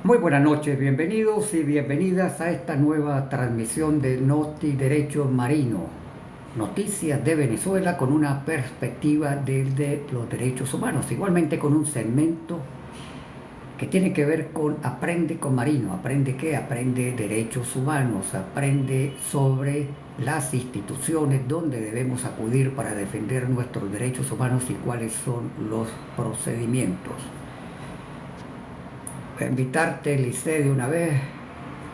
Muy buenas noches, bienvenidos y bienvenidas a esta nueva transmisión de Noti Derecho Marino. Noticias de Venezuela con una perspectiva desde los derechos humanos, igualmente con un segmento que tiene que ver con Aprende con Marino. ¿Aprende qué? Aprende derechos humanos, aprende sobre las instituciones donde debemos acudir para defender nuestros derechos humanos y cuáles son los procedimientos. Voy a invitarte, Lice, de una vez.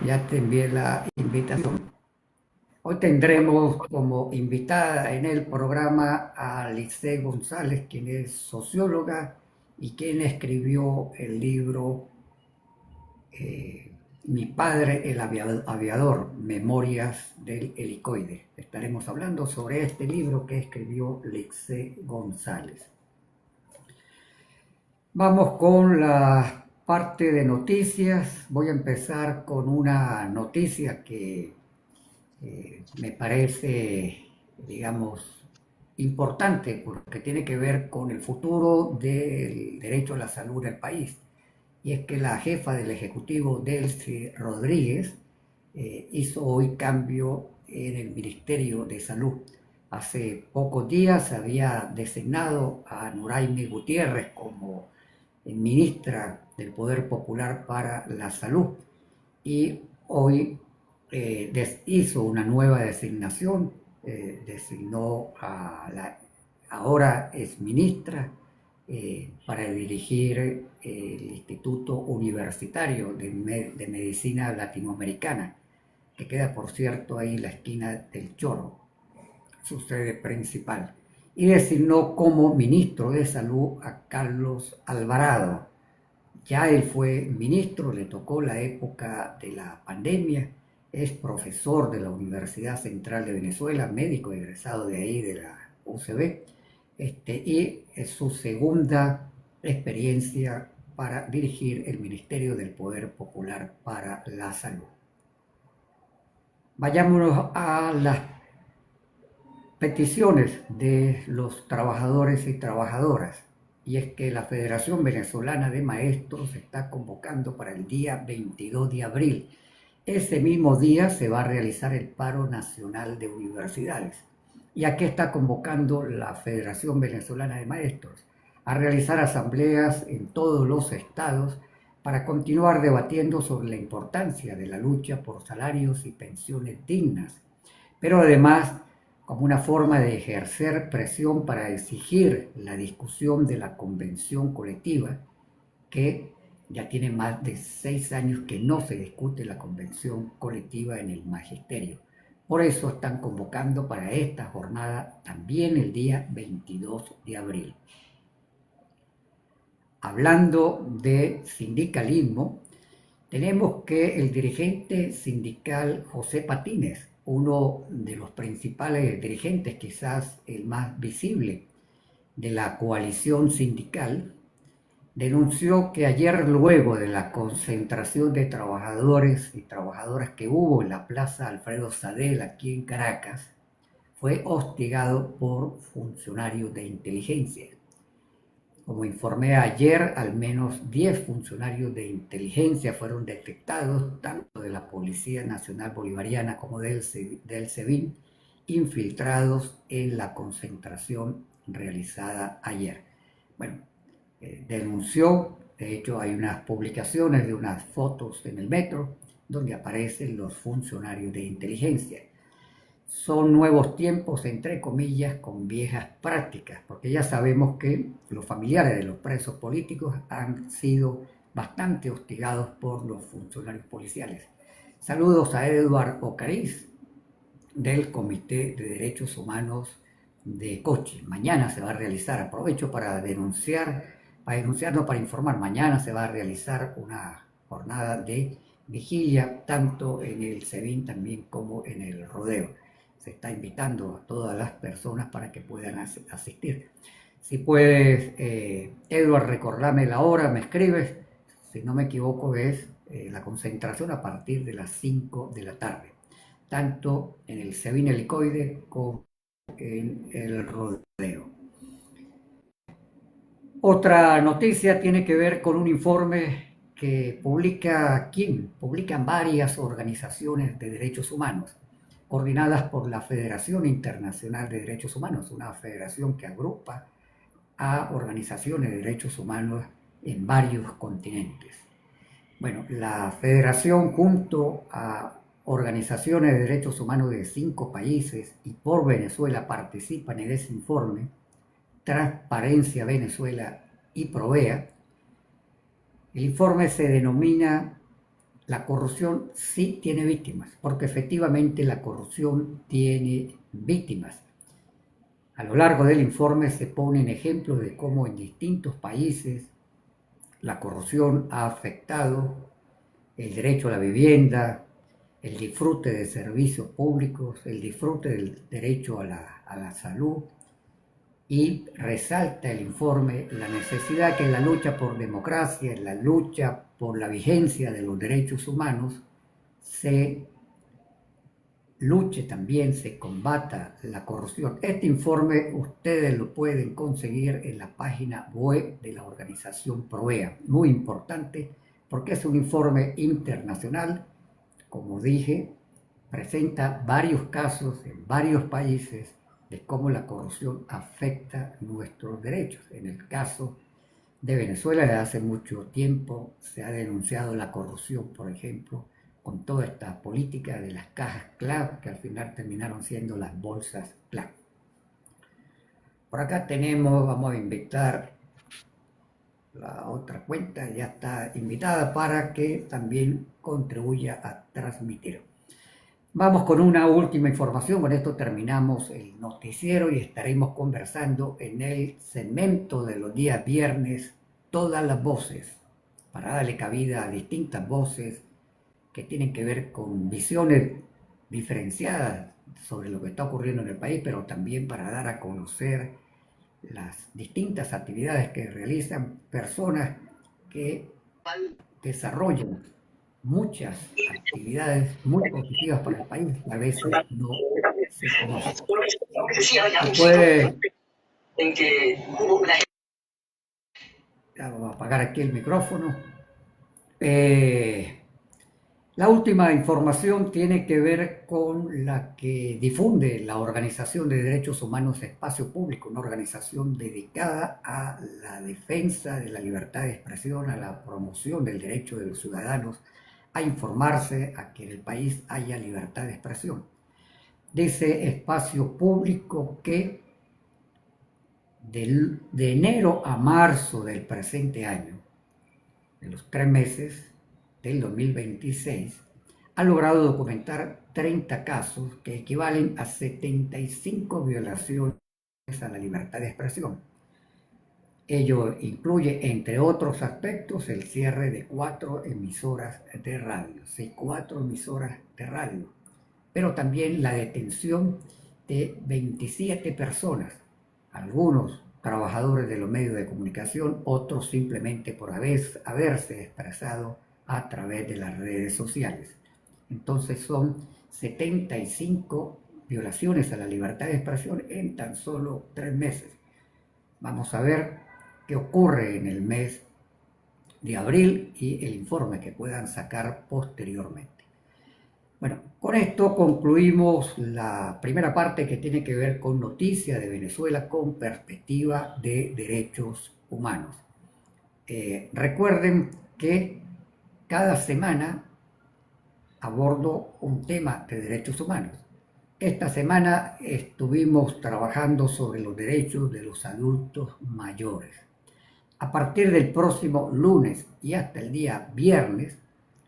Ya te envié la invitación. Hoy tendremos como invitada en el programa a Lice González, quien es socióloga y quien escribió el libro Mi padre el aviador, Memorias del Helicoide. Estaremos hablando sobre este libro que escribió Lice González. Vamos con la parte de noticias. Voy a empezar con una noticia que me parece, digamos, importante porque tiene que ver con el futuro del derecho a la salud del país. Y es que la jefa del Ejecutivo, Delcy Rodríguez, hizo hoy cambio en el Ministerio de Salud. Hace pocos días había designado a Nuraimi Gutiérrez como ministra del Poder Popular para la Salud y hoy hizo una nueva designación, designó a la ahora es ministra para dirigir el Instituto Universitario de Medicina Latinoamericana, que queda por cierto ahí en la esquina del Chorro, su sede principal, y designó como ministro de Salud a Carlos Alvarado. Ya él fue ministro, le tocó la época de la pandemia, es profesor de la Universidad Central de Venezuela, médico egresado de ahí, de la UCB, y es su segunda experiencia para dirigir el Ministerio del Poder Popular para la Salud. Vayámonos a las peticiones de los trabajadores y trabajadoras. Y es que la Federación Venezolana de Maestros está convocando para el día 22 de abril. Ese mismo día se va a realizar el paro nacional de universidades. ¿Y a qué está convocando la Federación Venezolana de Maestros? A realizar asambleas en todos los estados para continuar debatiendo sobre la importancia de la lucha por salarios y pensiones dignas, pero además como una forma de ejercer presión para exigir la discusión de la convención colectiva, que ya tiene más de 6 años que no se discute la convención colectiva en el magisterio. Por eso están convocando para esta jornada también el día 22 de abril. Hablando de sindicalismo, tenemos que el dirigente sindical José Patínez, uno de los principales dirigentes, quizás el más visible de la coalición sindical, denunció que ayer, luego de la concentración de trabajadores y trabajadoras que hubo en la Plaza Alfredo Sadel aquí en Caracas, fue hostigado por funcionarios de inteligencia. Como informé ayer, al menos 10 funcionarios de inteligencia fueron detectados, tanto de la Policía Nacional Bolivariana como del SEBIN, infiltrados en la concentración realizada ayer. Bueno, denunció, de hecho hay unas publicaciones de unas fotos en el metro donde aparecen los funcionarios de inteligencia. Son nuevos tiempos, entre comillas, con viejas prácticas, porque ya sabemos que los familiares de los presos políticos han sido bastante hostigados por los funcionarios policiales. Saludos a Eduard Ocariz, del Comité de Derechos Humanos de Cochi. Mañana se va a realizar, aprovecho para no para informar, mañana se va a realizar una jornada de vigilia, tanto en el SEBIN también como en el rodeo. Se está invitando a todas las personas para que puedan asistir. Si puedes, Edward, recordarme la hora, me escribes. Si no me equivoco, es la concentración a partir de las 5 de la tarde, tanto en el SEBIN Helicoide como en el rodeo. Otra noticia tiene que ver con un informe que publican varias organizaciones de derechos humanos, coordinadas por la Federación Internacional de Derechos Humanos, una federación que agrupa a organizaciones de derechos humanos en varios continentes. Bueno, la federación, junto a organizaciones de derechos humanos de 5 países y por Venezuela, participan en ese informe, Transparencia Venezuela y Provea. El informe se denomina La corrupción sí tiene víctimas, porque efectivamente la corrupción tiene víctimas. A lo largo del informe se ponen ejemplos de cómo en distintos países la corrupción ha afectado el derecho a la vivienda, el disfrute de servicios públicos, el disfrute del derecho a la salud, y resalta el informe la necesidad que en la lucha por democracia, en la lucha por la vigencia de los derechos humanos, se luche también, se combata la corrupción. Este informe ustedes lo pueden conseguir en la página web de la organización Provea. Muy importante porque es un informe internacional, como dije, presenta varios casos en varios países de cómo la corrupción afecta nuestros derechos. En el caso de Venezuela, desde hace mucho tiempo se ha denunciado la corrupción, por ejemplo, con toda esta política de las cajas CLAP, que al final terminaron siendo las bolsas CLAP. Por acá vamos a invitar la otra cuenta, ya está invitada para que también contribuya a transmitir. Vamos con una última información, con esto terminamos el noticiero y estaremos conversando en el segmento de los días viernes, todas las voces, para darle cabida a distintas voces que tienen que ver con visiones diferenciadas sobre lo que está ocurriendo en el país, pero también para dar a conocer las distintas actividades que realizan personas que desarrollan muchas actividades muy positivas para el país, a veces no se conocen. Vamos a apagar aquí el micrófono. La última información tiene que ver con la que difunde la Organización de Derechos Humanos Espacio Público, una organización dedicada a la defensa de la libertad de expresión, a la promoción del derecho de los ciudadanos a informarse, a que en el país haya libertad de expresión. Dice Espacio Público que de enero a marzo del presente año, en los 3 meses del 2026, ha logrado documentar 30 casos que equivalen a 75 violaciones a la libertad de expresión. Ello incluye, entre otros aspectos, el cierre de 4 emisoras de radio, sí, 4 emisoras de radio, pero también la detención de 27 personas, algunos trabajadores de los medios de comunicación, otros simplemente por haberse expresado a través de las redes sociales. Entonces son 75 violaciones a la libertad de expresión en tan solo 3 meses. Vamos a ver qué ocurre en el mes de abril y el informe que puedan sacar posteriormente. Bueno, con esto concluimos la primera parte que tiene que ver con noticias de Venezuela con perspectiva de derechos humanos. Recuerden que cada semana abordo un tema de derechos humanos. Esta semana estuvimos trabajando sobre los derechos de los adultos mayores. A partir del próximo lunes y hasta el día viernes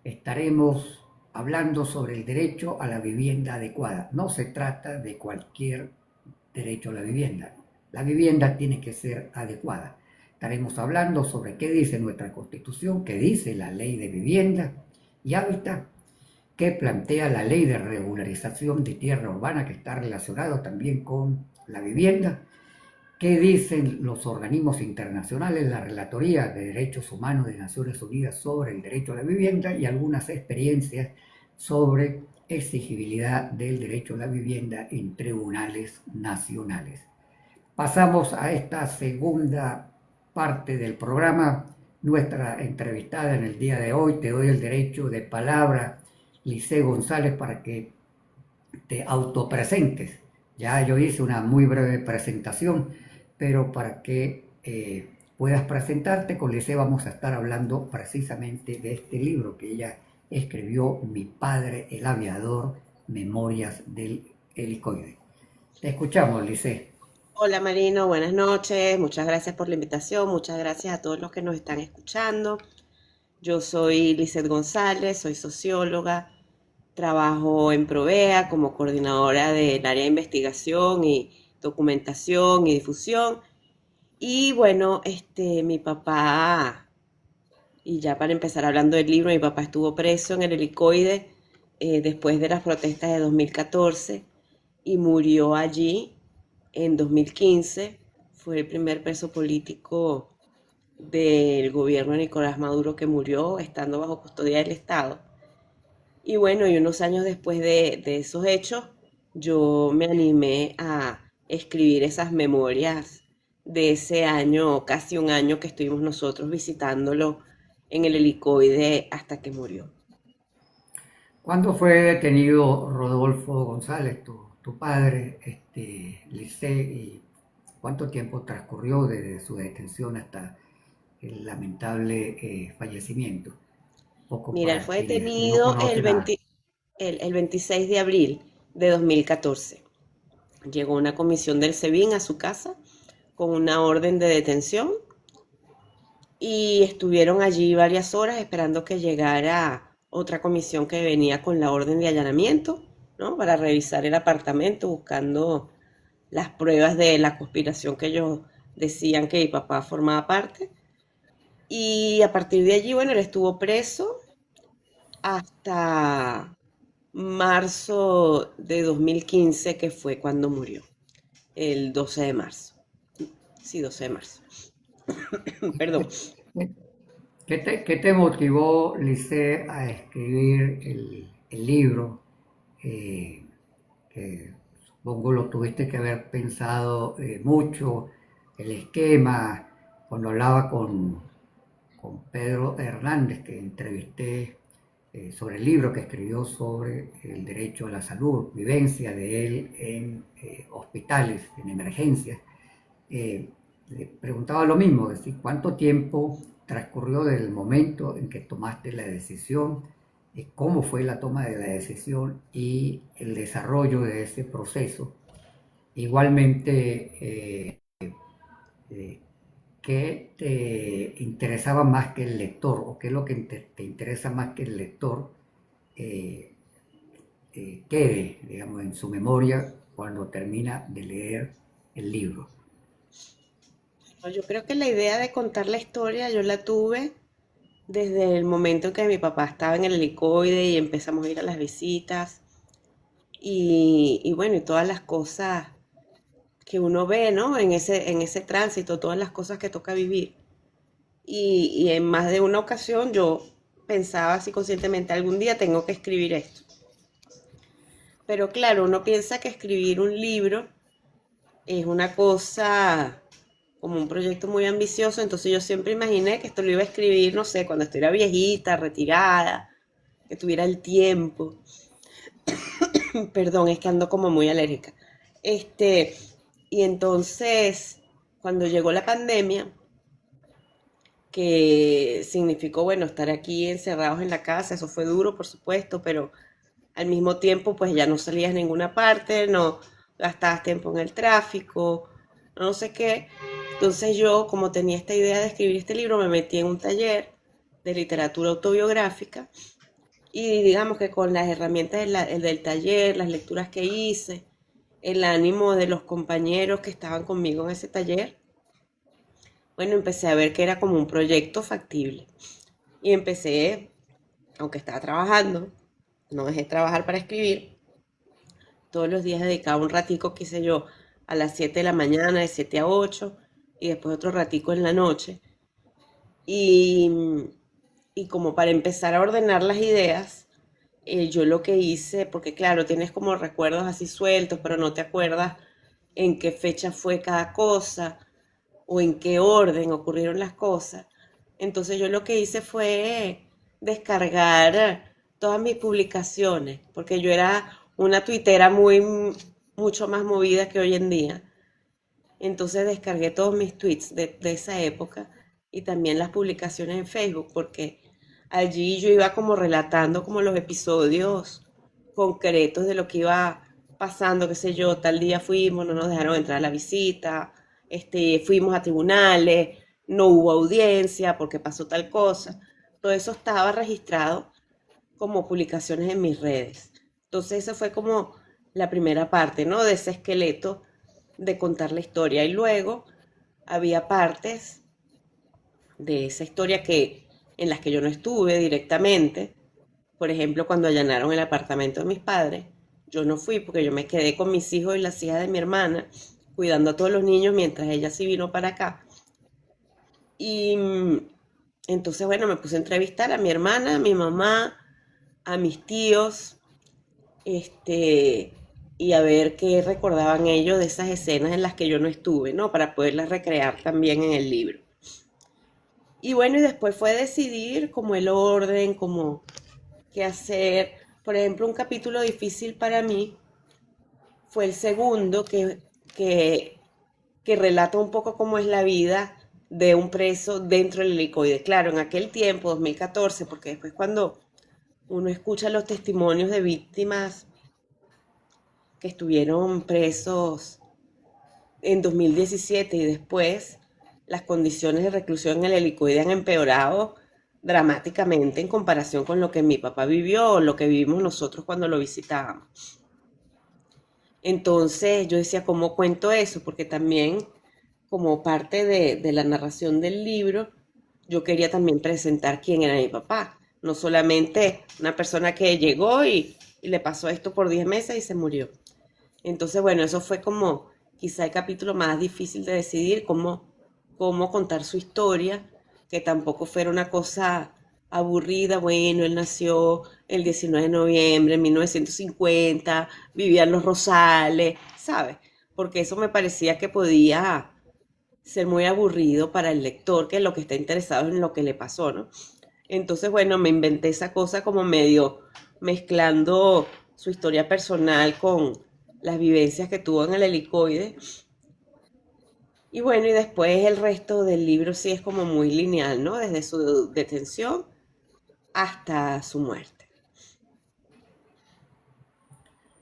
estaremos hablando sobre el derecho a la vivienda adecuada. No se trata de cualquier derecho a la vivienda. La vivienda tiene que ser adecuada. Estaremos hablando sobre qué dice nuestra Constitución, qué dice la Ley de Vivienda y Hábitat, qué plantea la Ley de Regularización de Tierra Urbana, que está relacionado también con la vivienda, qué dicen los organismos internacionales, la Relatoría de Derechos Humanos de Naciones Unidas sobre el derecho a la vivienda y algunas experiencias sobre exigibilidad del derecho a la vivienda en tribunales nacionales. Pasamos a esta segunda parte del programa nuestra entrevistada en el día de hoy. Te doy el derecho de palabra, Lice González, para que te autopresentes. Ya yo hice una muy breve presentación, pero para que puedas presentarte, con Lice vamos a estar hablando precisamente de este libro que ella escribió, Mi padre el aviador, Memorias del Helicoide. Te escuchamos, Lice. Hola Marino, buenas noches. Muchas gracias por la invitación. Muchas gracias a todos los que nos están escuchando. Yo soy Lizeth González, soy socióloga. Trabajo en Provea como coordinadora del área de investigación y documentación y difusión. Y bueno, mi papá, y ya para empezar hablando del libro, mi papá estuvo preso en el Helicoide después de las protestas de 2014 y murió allí en 2015. Fue el primer preso político del gobierno de Nicolás Maduro que murió estando bajo custodia del Estado. Y bueno, y unos años después de esos hechos, yo me animé a escribir esas memorias de ese año, casi un año que estuvimos nosotros visitándolo en el Helicoide hasta que murió. ¿Cuándo fue detenido Rodolfo González, tu padre, Lice, y cuánto tiempo transcurrió desde su detención hasta el lamentable fallecimiento? Poco Mira, él para fue quienes no detenido conocen a... el 26 de abril de 2014. Llegó una comisión del SEBIN a su casa con una orden de detención y estuvieron allí varias horas esperando que llegara otra comisión que venía con la orden de allanamiento, ¿no? Para revisar el apartamento buscando las pruebas de la conspiración que ellos decían que mi papá formaba parte. Y a partir de allí, bueno, él estuvo preso hasta marzo de 2015, que fue cuando murió, el 12 de marzo. Sí, 12 de marzo. Perdón. ¿Qué te motivó, Lice, a escribir el libro? Eh, que supongo lo tuviste que haber pensado mucho, el esquema, cuando hablaba con Pedro Hernández, que entrevisté sobre el libro que escribió sobre el derecho a la salud, vivencia de él en hospitales, en emergencias. Le preguntaba lo mismo, es decir, ¿cuánto tiempo transcurrió del momento en que tomaste la decisión, cómo fue la toma de la decisión y el desarrollo de ese proceso? Igualmente, eh, ¿qué te interesaba más que el lector o qué es lo que te interesa más que el lector eh, quede, digamos, en su memoria cuando termina de leer el libro? Yo creo que la idea de contar la historia yo la tuve desde el momento en que mi papá estaba en el helicoide y empezamos a ir a las visitas y bueno, y todas las cosas que uno ve, ¿no? En ese tránsito, todas las cosas que toca vivir. Y en más de una ocasión yo pensaba así conscientemente, algún día tengo que escribir esto. Pero claro, uno piensa que escribir un libro es una cosa como un proyecto muy ambicioso, entonces yo siempre imaginé que esto lo iba a escribir, no sé, cuando estuviera viejita, retirada, que tuviera el tiempo. Perdón, es que ando como muy alérgica. Este, y entonces, cuando llegó la pandemia, que significó, bueno, estar aquí encerrados en la casa, eso fue duro, por supuesto, pero al mismo tiempo, pues ya no salías a ninguna parte, no gastabas tiempo en el tráfico, no sé qué. Entonces yo, como tenía esta idea de escribir este libro, me metí en un taller de literatura autobiográfica y digamos que con las herramientas del taller, las lecturas que hice, el ánimo de los compañeros que estaban conmigo en ese taller, bueno, empecé a ver que era como un proyecto factible. Y empecé, aunque estaba trabajando, no dejé de trabajar para escribir, todos los días dedicaba un ratico, qué sé yo, a las 7 de la mañana, de 7 a 8, y después otro ratico en la noche. Y, y como para empezar a ordenar las ideas, yo lo que hice, porque claro, tienes como recuerdos así sueltos, pero no te acuerdas en qué fecha fue cada cosa o en qué orden ocurrieron las cosas. Entonces yo lo que hice fue descargar todas mis publicaciones, porque yo era una tuitera mucho más movida que hoy en día. Entonces descargué todos mis tweets de esa época y también las publicaciones en Facebook, porque allí yo iba como relatando como los episodios concretos de lo que iba pasando, qué sé yo, tal día fuimos, no nos dejaron entrar a la visita, fuimos a tribunales, no hubo audiencia porque pasó tal cosa. Todo eso estaba registrado como publicaciones en mis redes. Entonces esa fue como la primera parte, ¿no? De ese esqueleto de contar la historia. Y luego había partes de esa historia en las que yo no estuve directamente. Por ejemplo, cuando allanaron el apartamento de mis padres, yo no fui porque yo me quedé con mis hijos y las hijas de mi hermana, cuidando a todos los niños mientras ella sí vino para acá. Y entonces, bueno, me puse a entrevistar a mi hermana, a mi mamá, a mis tíos, este, y a ver qué recordaban ellos de esas escenas en las que yo no estuve, ¿no? Para poderlas recrear también en el libro. Y bueno, y después fue decidir como el orden, como qué hacer. Por ejemplo, un capítulo difícil para mí fue el segundo que, que relata un poco cómo es la vida de un preso dentro del helicoide. Claro, en aquel tiempo, 2014, porque después cuando uno escucha los testimonios de víctimas que estuvieron presos en 2017 y después, las condiciones de reclusión en el helicoide han empeorado dramáticamente en comparación con lo que mi papá vivió o lo que vivimos nosotros cuando lo visitábamos. Entonces yo decía, ¿cómo cuento eso? Porque también como parte de la narración del libro, yo quería también presentar quién era mi papá, no solamente una persona que llegó y le pasó esto por 10 meses y se murió. Entonces, bueno, eso fue como quizá el capítulo más difícil de decidir, cómo contar su historia, que tampoco fuera una cosa aburrida. Bueno, él nació el 19 de noviembre de 1950, vivía en Los Rosales, ¿sabes? Porque eso me parecía que podía ser muy aburrido para el lector, que es lo que está interesado en lo que le pasó, ¿no? Entonces, bueno, me inventé esa cosa como medio mezclando su historia personal con las vivencias que tuvo en el helicoide. Y bueno, y después el resto del libro sí es como muy lineal, ¿no? Desde su detención hasta su muerte.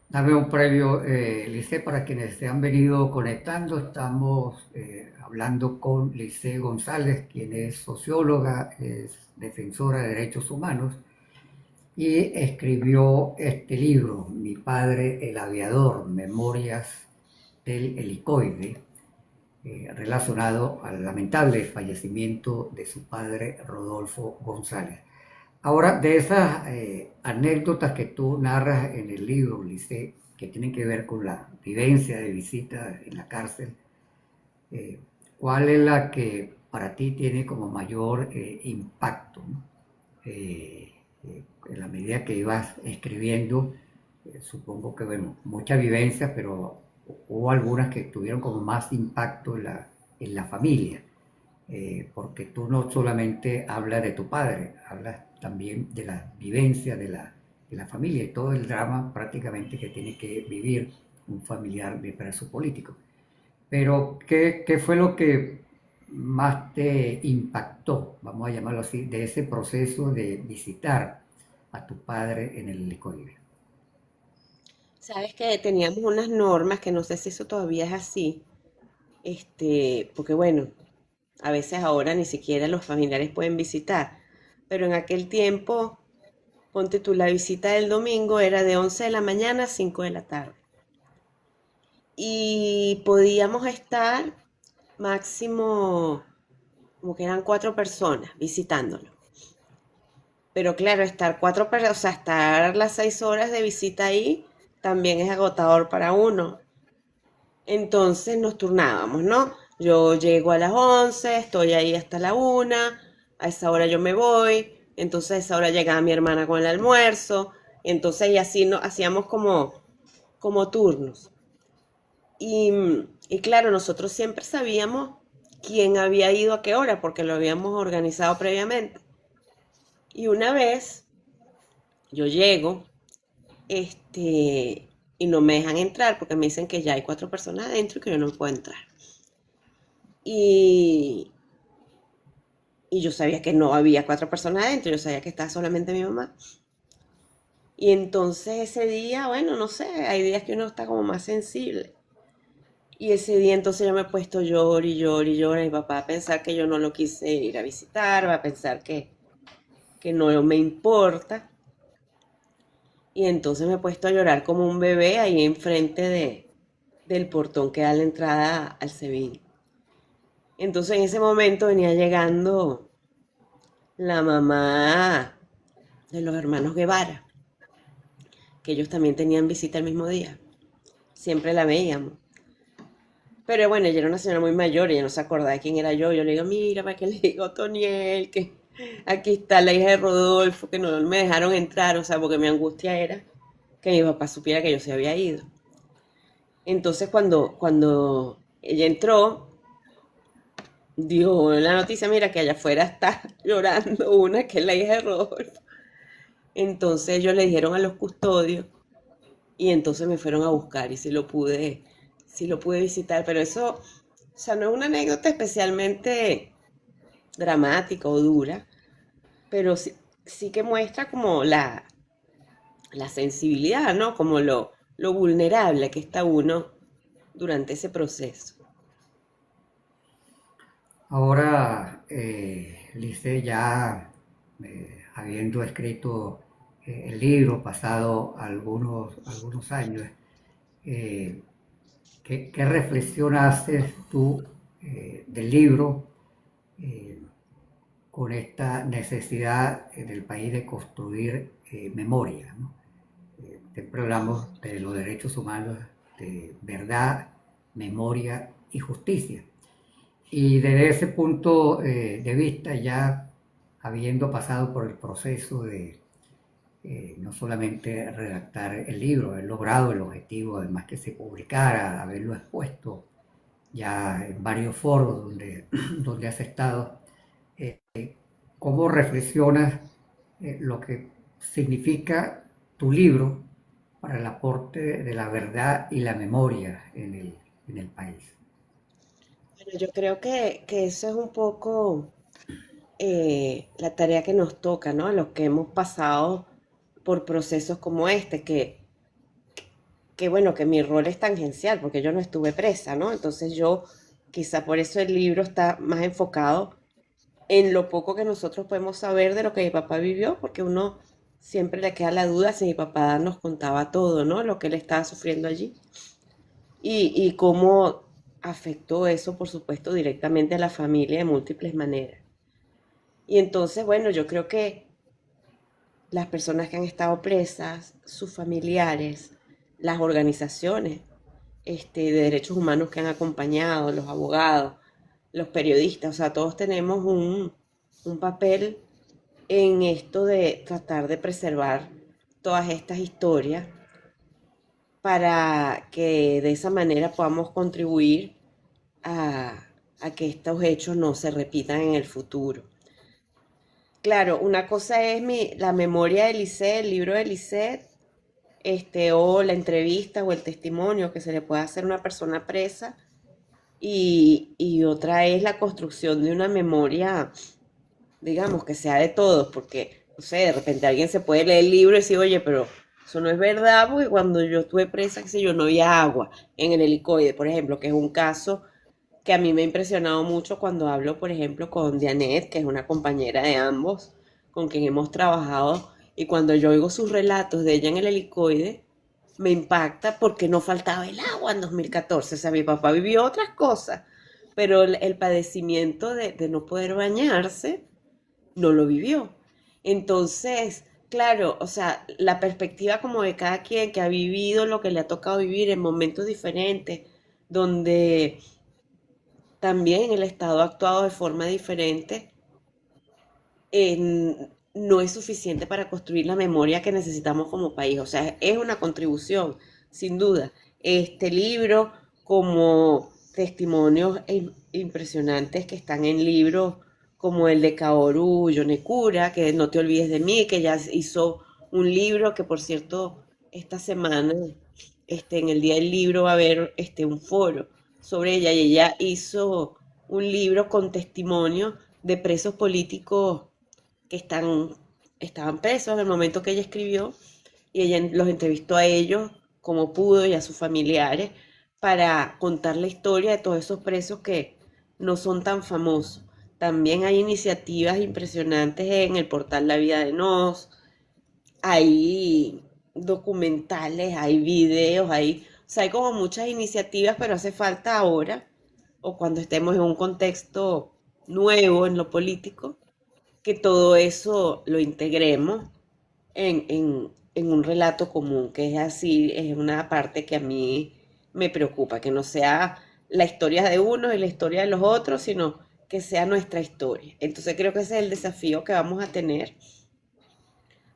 Dame un previo, Lice, para quienes se han venido conectando. Estamos hablando con Lice González, quien es socióloga, es defensora de derechos humanos y escribió este libro, Mi padre el aviador, Memorias del helicoide, relacionado al lamentable fallecimiento de su padre Rodolfo González. Ahora, de esas anécdotas que tú narras en el libro, Lice, que tienen que ver con la vivencia de visita en la cárcel, eh, ¿cuál es la que para ti tiene como mayor impacto, ¿no? En la medida que ibas escribiendo, supongo que, bueno, muchas vivencias, pero hubo algunas que tuvieron como más impacto en la familia, porque tú no solamente hablas de tu padre, hablas también de la vivencia de la familia y todo el drama prácticamente que tiene que vivir un familiar de preso político. Pero, ¿qué fue lo que más te impactó, vamos a llamarlo así, de ese proceso de visitar a tu padre en el helicoide? Sabes que teníamos unas normas que no sé si eso todavía es así, porque bueno, a veces ahora ni siquiera los familiares pueden visitar, pero en aquel tiempo, ponte tú, la visita del domingo era de 11 de la mañana a 5 de la tarde. Y podíamos estar máximo, como que eran 4 personas visitándolo. Pero claro, estar 4 personas, o sea, estar las 6 horas de visita ahí también es agotador para uno. Entonces nos turnábamos, ¿no? Yo llego a las 11, estoy ahí hasta la 1, a esa hora yo me voy, entonces a esa hora llegaba mi hermana con el almuerzo, entonces y así no, hacíamos como turnos. Y, y claro, nosotros siempre sabíamos quién había ido a qué hora, porque lo habíamos organizado previamente. Y una vez yo llego, y no me dejan entrar porque me dicen que ya hay 4 personas adentro y que yo no puedo entrar. Y, y yo sabía que no había 4 personas adentro, yo sabía que estaba solamente mi mamá. Y entonces ese día, bueno, no sé, hay días que uno está como más sensible. Y ese día entonces yo me he puesto llorar y llorar y llorar. Y mi papá va a pensar que yo no lo quise ir a visitar, va a pensar que no me importa. Y entonces me he puesto a llorar como un bebé ahí enfrente del portón que da la entrada al Sebin. Entonces en ese momento venía llegando la mamá de los hermanos Guevara, que ellos también tenían visita el mismo día. Siempre la veíamos. Pero bueno, ella era una señora muy mayor, ella no se acordaba de quién era yo. Yo le digo, mira, para que le digo Toniel, que aquí está la hija de Rodolfo, que no me dejaron entrar, o sea, porque mi angustia era que mi papá supiera que yo se había ido. Entonces cuando ella entró, dio la noticia, mira, que allá afuera está llorando una, que es la hija de Rodolfo. Entonces ellos le dijeron a los custodios y entonces me fueron a buscar y sí lo pude visitar, pero eso, o sea, no es una anécdota especialmente dramática o dura, pero sí, sí que muestra como la sensibilidad, ¿no? Como lo vulnerable que está uno durante ese proceso. Ahora, Lice, ya habiendo escrito el libro, pasado algunos años, eh, ¿qué reflexión haces tú del libro eh, con esta necesidad del país de construir memoria, ¿no? Siempre hablamos de los derechos humanos, de verdad, memoria y justicia. Y desde ese punto de vista, ya habiendo pasado por el proceso de no solamente redactar el libro, haber logrado el objetivo, además que se publicara, haberlo expuesto ya en varios foros donde has estado, eh, ¿cómo reflexionas lo que significa tu libro para el aporte de la verdad y la memoria en el país? Bueno, yo creo que eso es un poco la tarea que nos toca, ¿no? A los que hemos pasado por procesos como este, que bueno, que mi rol es tangencial, porque yo no estuve presa, ¿no? Entonces yo, quizá por eso el libro está más enfocado en lo poco que nosotros podemos saber de lo que mi papá vivió, porque uno siempre le queda la duda si mi papá nos contaba todo, ¿no? Lo que él estaba sufriendo allí. Y cómo afectó eso, por supuesto, directamente a la familia de múltiples maneras. Y entonces, bueno, yo creo que las personas que han estado presas, sus familiares, las organizaciones de derechos humanos que han acompañado, los abogados, los periodistas, o sea, todos tenemos un papel en esto de tratar de preservar todas estas historias para que de esa manera podamos contribuir a, a que estos hechos no se repitan en el futuro. Claro, una cosa es la memoria de Lisset, el libro de Lisset, o la entrevista o el testimonio que se le puede hacer a una persona presa, y otra es la construcción de una memoria, digamos, que sea de todos, porque, no sé, de repente alguien se puede leer el libro y decir, oye, pero eso no es verdad, porque cuando yo estuve presa, qué sé yo, no había agua en el helicoide, por ejemplo, que es un caso que a mí me ha impresionado mucho cuando hablo, por ejemplo, con Dianet, que es una compañera de ambos, con quien hemos trabajado, y cuando yo oigo sus relatos de ella en el helicoide, me impacta porque no faltaba el agua en 2014. O sea, mi papá vivió otras cosas, pero el padecimiento de no poder bañarse no lo vivió. Entonces, claro, o sea, la perspectiva como de cada quien que ha vivido lo que le ha tocado vivir en momentos diferentes, donde también el Estado ha actuado de forma diferente, no es suficiente para construir la memoria que necesitamos como país. O sea, es una contribución, sin duda. Este libro, como testimonios impresionantes que están en libros como el de Kaoru Yonekura, que No te olvides de mí, que ya hizo un libro que, por cierto, esta semana, en el Día del Libro va a haber un foro sobre ella, y ella hizo un libro con testimonio de presos políticos que estaban presos en el momento que ella escribió, y ella los entrevistó a ellos como pudo y a sus familiares para contar la historia de todos esos presos que no son tan famosos. También hay iniciativas impresionantes en el portal La Vida de Nos, hay documentales, hay videos, o sea, hay como muchas iniciativas, pero hace falta ahora, o cuando estemos en un contexto nuevo en lo político, que todo eso lo integremos en un relato común, que es así, es una parte que a mí me preocupa, que no sea la historia de unos y la historia de los otros, sino que sea nuestra historia. Entonces creo que ese es el desafío que vamos a tener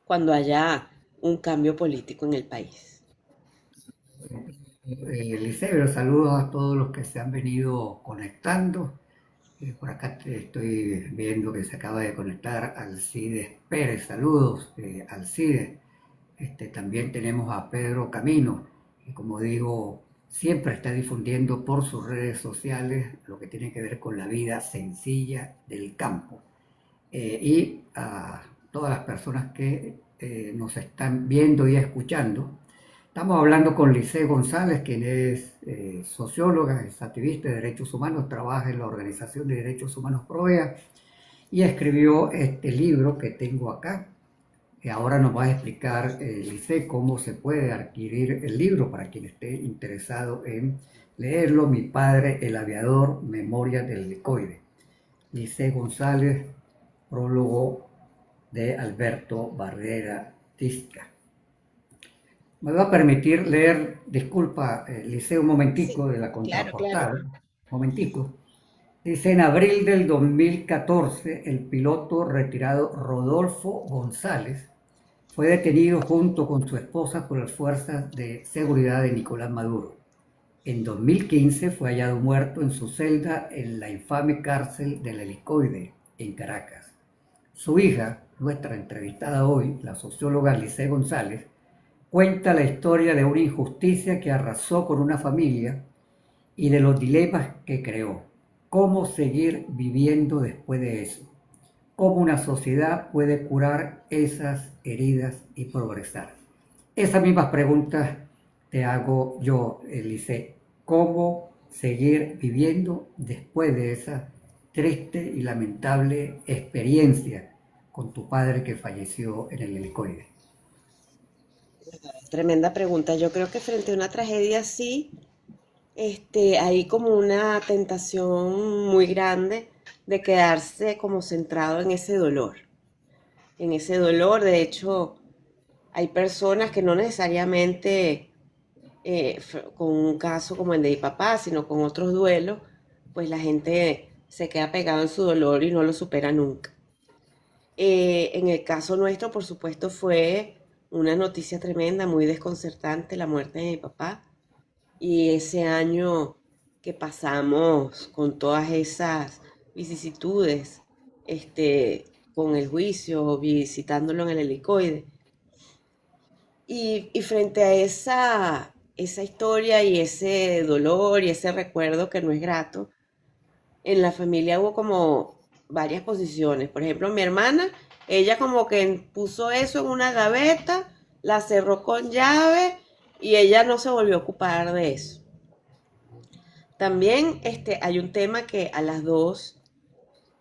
cuando haya un cambio político en el país. Liceo, saludos a todos los que se han venido conectando. Por acá estoy viendo que se acaba de conectar Alcides Pérez. Saludos, Alcides. También tenemos a Pedro Camino, que como digo, siempre está difundiendo por sus redes sociales lo que tiene que ver con la vida sencilla del campo. Y a todas las personas que nos están viendo y escuchando. Estamos hablando con Lice González, quien es socióloga, es activista de derechos humanos, trabaja en la Organización de Derechos Humanos PROEA y escribió este libro que tengo acá. Y ahora nos va a explicar, Lice, cómo se puede adquirir el libro para quien esté interesado en leerlo. Mi padre, el aviador, Memorias del Helicoide. Lice González, prólogo de Alberto Barrera Tisca. Me va a permitir leer, disculpa, Liceo, un momentico Sí, de la claro, claro. contraportada, un momentico. Dice, en abril del 2014, el piloto retirado Rodolfo González fue detenido junto con su esposa por las fuerzas de seguridad de Nicolás Maduro. En 2015 fue hallado muerto en su celda en la infame cárcel del Helicoide, en Caracas. Su hija, nuestra entrevistada hoy, la socióloga Lice González, cuenta la historia de una injusticia que arrasó con una familia y de los dilemas que creó. ¿Cómo seguir viviendo después de eso? ¿Cómo una sociedad puede curar esas heridas y progresar? Esas mismas preguntas te hago yo, Elise. ¿Cómo seguir viviendo después de esa triste y lamentable experiencia con tu padre que falleció en el helicoide? Tremenda pregunta. Yo creo que frente a una tragedia así, hay como una tentación muy grande de quedarse como centrado en ese dolor. En ese dolor, de hecho, hay personas que no necesariamente con un caso como el de mi papá, sino con otros duelos, pues la gente se queda pegado en su dolor y no lo supera nunca. En el caso nuestro, por supuesto, fue una noticia tremenda, muy desconcertante, la muerte de mi papá. Y ese año que pasamos con todas esas vicisitudes, con el juicio, visitándolo en el helicoide. Y frente a esa historia y ese dolor y ese recuerdo que no es grato, en la familia hubo como varias posiciones. Por ejemplo, mi hermana, ella como que puso eso en una gaveta, la cerró con llave y ella no se volvió a ocupar de eso. También hay un tema que a las dos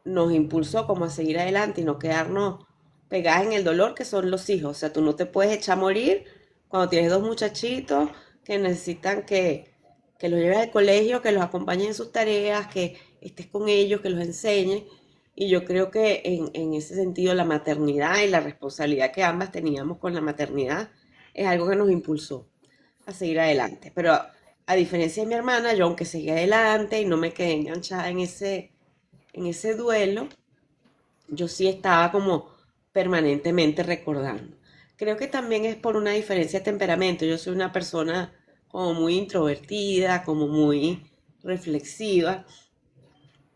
nos impulsó como a seguir adelante y no quedarnos pegadas en el dolor, que son los hijos. O sea, tú no te puedes echar a morir cuando tienes dos muchachitos que necesitan que los lleves al colegio, que los acompañes en sus tareas, que estés con ellos, que los enseñes. Y yo creo que en ese sentido la maternidad y la responsabilidad que ambas teníamos con la maternidad es algo que nos impulsó a seguir adelante. Pero a diferencia de mi hermana, yo aunque seguí adelante y no me quedé enganchada en ese duelo, yo sí estaba como permanentemente recordando. Creo que también es por una diferencia de temperamento. Yo soy una persona como muy introvertida, como muy reflexiva,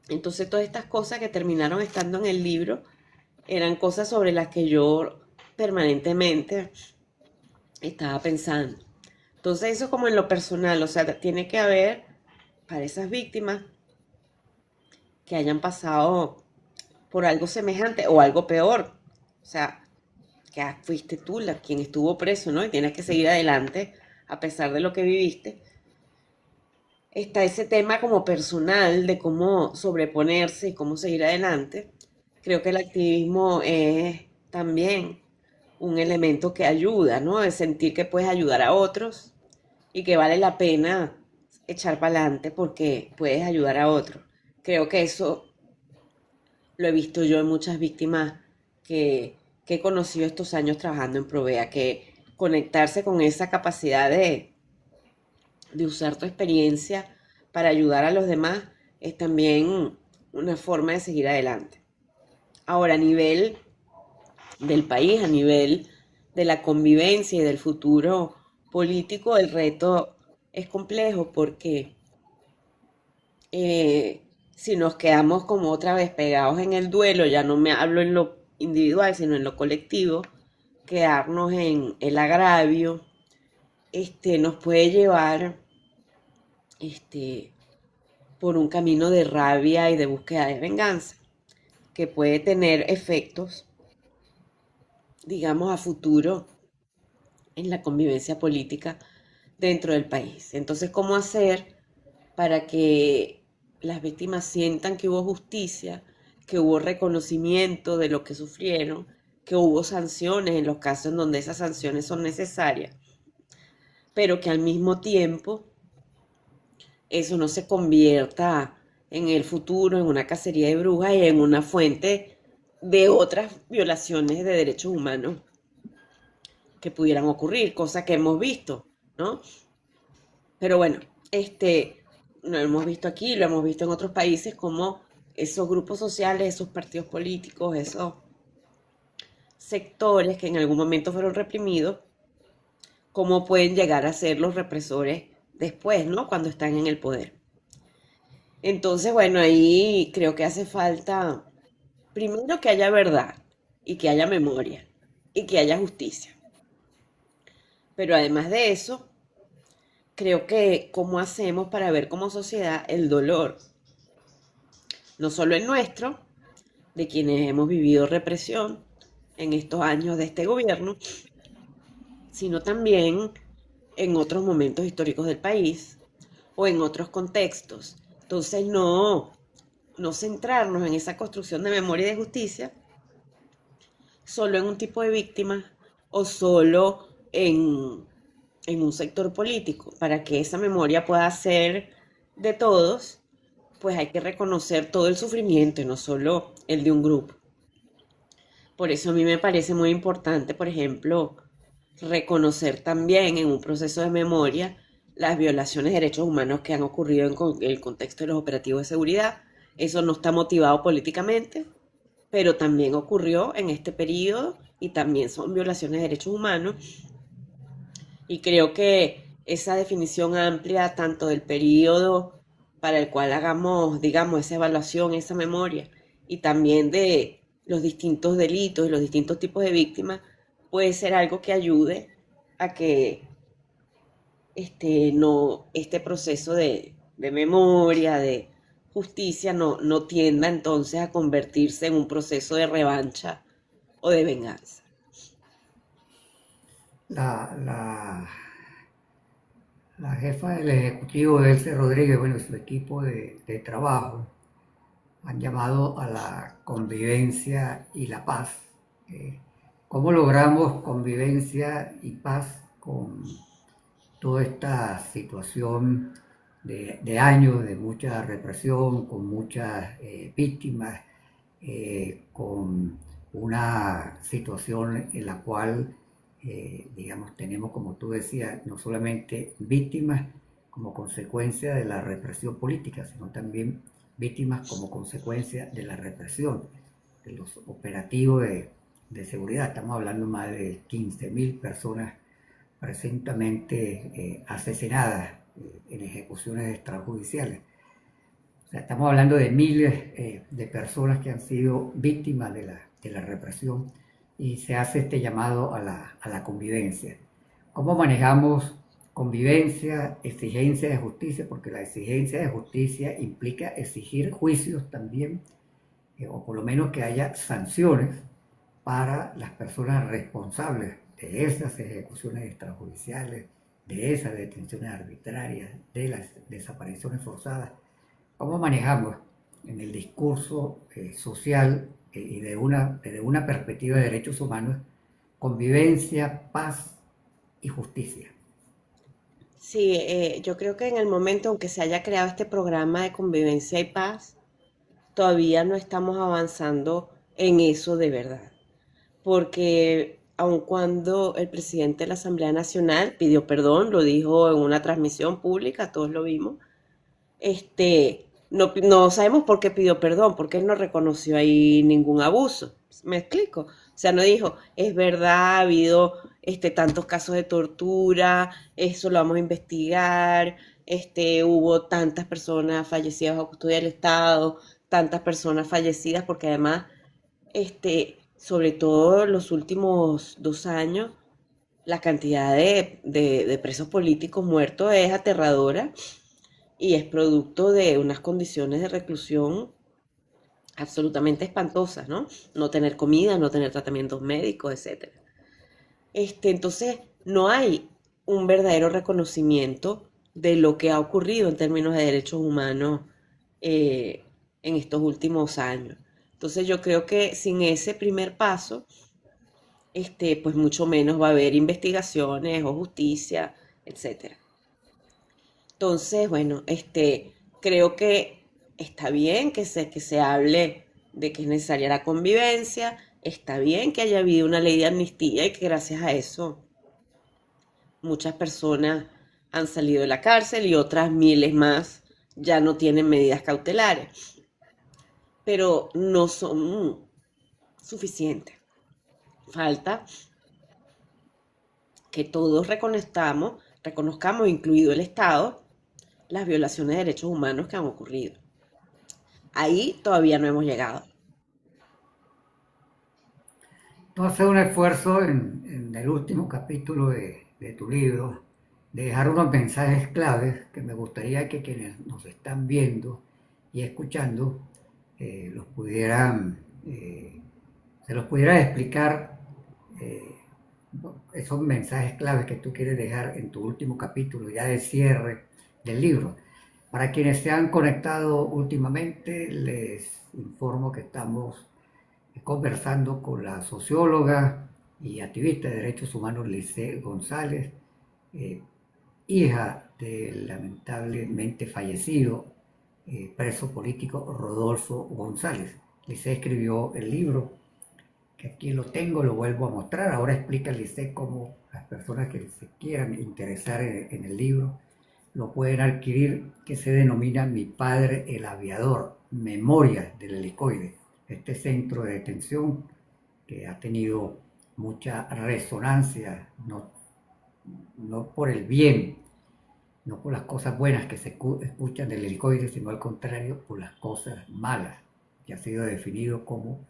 Entonces todas estas cosas que terminaron estando en el libro eran cosas sobre las que yo permanentemente estaba pensando. Entonces eso como en lo personal, o sea, tiene que haber para esas víctimas que hayan pasado por algo semejante o algo peor. O sea, que fuiste tú quien estuvo preso, ¿no? Y tienes que seguir adelante a pesar de lo que viviste. Está ese tema como personal de cómo sobreponerse y cómo seguir adelante. Creo que el activismo es también un elemento que ayuda, ¿no? De sentir que puedes ayudar a otros y que vale la pena echar para adelante porque puedes ayudar a otros. Creo que eso lo he visto yo en muchas víctimas que he conocido estos años trabajando en Provea, que conectarse con esa capacidad de usar tu experiencia para ayudar a los demás es también una forma de seguir adelante. Ahora, a nivel del país, a nivel de la convivencia y del futuro político, el reto es complejo porque eh, si nos quedamos como otra vez pegados en el duelo, ya no me hablo en lo individual, sino en lo colectivo, quedarnos en el agravio, nos puede llevar este, por un camino de rabia y de búsqueda de venganza, que puede tener efectos, digamos, a futuro en la convivencia política dentro del país. Entonces, ¿cómo hacer para que las víctimas sientan que hubo justicia, que hubo reconocimiento de lo que sufrieron, que hubo sanciones en los casos en donde esas sanciones son necesarias, pero que al mismo tiempo eso no se convierta en el futuro en una cacería de brujas y en una fuente de otras violaciones de derechos humanos que pudieran ocurrir, cosa que hemos visto, ¿no? Pero bueno, lo hemos visto aquí, lo hemos visto en otros países, como esos grupos sociales, esos partidos políticos, esos sectores que en algún momento fueron reprimidos, cómo pueden llegar a ser los represores después, ¿no? Cuando están en el poder. Entonces, bueno, ahí creo que hace falta, primero, que haya verdad y que haya memoria y que haya justicia. Pero además de eso, creo que cómo hacemos para ver como sociedad el dolor, no solo el nuestro, de quienes hemos vivido represión en estos años de este gobierno, sino también en otros momentos históricos del país o en otros contextos. Entonces, no centrarnos en esa construcción de memoria y de justicia solo en un tipo de víctima o solo en un sector político. Para que esa memoria pueda ser de todos, pues hay que reconocer todo el sufrimiento y no solo el de un grupo. Por eso a mí me parece muy importante, por ejemplo, reconocer también en un proceso de memoria las violaciones de derechos humanos que han ocurrido en el contexto de los operativos de seguridad. Eso no está motivado políticamente, pero también ocurrió en este periodo y también son violaciones de derechos humanos. Y creo que esa definición amplia tanto del periodo para el cual hagamos, digamos, esa evaluación, esa memoria, y también de los distintos delitos y los distintos tipos de víctimas, puede ser algo que ayude a que este proceso de memoria, de justicia, no tienda entonces a convertirse en un proceso de revancha o de venganza. La, la, la jefa del Ejecutivo, Elce Rodríguez, bueno, y su equipo de trabajo han llamado a la convivencia y la paz. ¿Cómo logramos convivencia y paz con toda esta situación de años de mucha represión, con muchas víctimas, con una situación en la cual, digamos, tenemos, como tú decías, no solamente víctimas como consecuencia de la represión política, sino también víctimas como consecuencia de la represión, de los operativos de seguridad? Estamos hablando de más de 15.000 personas presuntamente asesinadas en ejecuciones extrajudiciales. sea, estamos hablando de miles de personas que han sido víctimas de la represión y se hace este llamado a la convivencia. ¿Cómo manejamos convivencia, exigencia de justicia? Porque la exigencia de justicia implica exigir juicios también, o por lo menos que haya sanciones para las personas responsables de esas ejecuciones extrajudiciales, de esas detenciones arbitrarias, de las desapariciones forzadas. ¿Cómo manejamos en el discurso social y desde una perspectiva de derechos humanos convivencia, paz y justicia? Sí, yo creo que en el momento en que se haya creado este programa de convivencia y paz, todavía no estamos avanzando en eso de verdad. Porque aun cuando el presidente de la Asamblea Nacional pidió perdón, lo dijo en una transmisión pública, todos lo vimos, no sabemos por qué pidió perdón, porque él no reconoció ahí ningún abuso. ¿Me explico? O sea, no dijo, es verdad, ha habido tantos casos de tortura, eso lo vamos a investigar, hubo tantas personas fallecidas bajo custodia del Estado, tantas personas fallecidas, porque además, sobre todo los últimos 2 años, la cantidad de presos políticos muertos es aterradora y es producto de unas condiciones de reclusión absolutamente espantosas, ¿no? No tener comida, no tener tratamientos médicos, etcétera. Entonces, no hay un verdadero reconocimiento de lo que ha ocurrido en términos de derechos humanos eh, en estos últimos años. Entonces, yo creo que sin ese primer paso, pues mucho menos va a haber investigaciones o justicia, etcétera. Entonces, bueno, creo que está bien que se hable de que es necesaria la convivencia, está bien que haya habido una ley de amnistía y que gracias a eso muchas personas han salido de la cárcel y otras miles más ya no tienen medidas cautelares, pero no son suficientes. Falta que todos reconozcamos, incluido el Estado, las violaciones de derechos humanos que han ocurrido. Ahí todavía no hemos llegado. Tú haces un esfuerzo en el último capítulo de tu libro de dejar unos mensajes claves que me gustaría que quienes nos están viendo y escuchando los pudieran, se los pudiera explicar, eh, esos mensajes claves que tú quieres dejar en tu último capítulo ya de cierre del libro. Para quienes se han conectado últimamente, les informo que estamos conversando con la socióloga y activista de derechos humanos Lice González, eh, hija del lamentablemente fallecido preso político Rodolfo González. Lice escribió el libro, que aquí lo tengo, lo vuelvo a mostrar. Ahora explica Lice cómo las personas que se quieran interesar en el libro lo pueden adquirir, que se denomina Mi Padre el Aviador, Memorias del Helicoide. Este centro de detención que ha tenido mucha resonancia, no por el bien, no por las cosas buenas que se escuchan del helicoide, sino al contrario, por las cosas malas, que ha sido definido como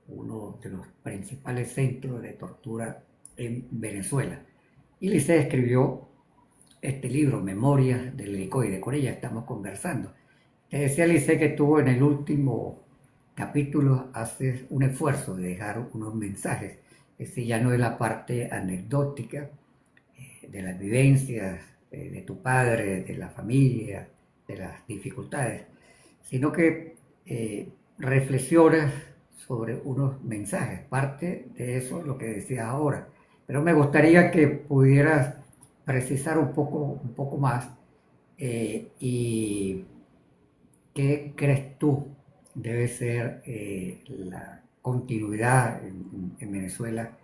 uno de los principales centros de tortura en Venezuela. Y Lice escribió este libro, Memorias del Helicoide, con ella estamos conversando. Te decía, Lice, que tuvo en el último capítulo haces un esfuerzo de dejar unos mensajes. Ese ya no es la parte anecdótica de las vivencias de tu padre, de la familia, de las dificultades, sino que reflexionas sobre unos mensajes. Parte de eso es lo que decías ahora. Pero me gustaría que pudieras precisar un poco más y qué crees tú debe ser la continuidad en Venezuela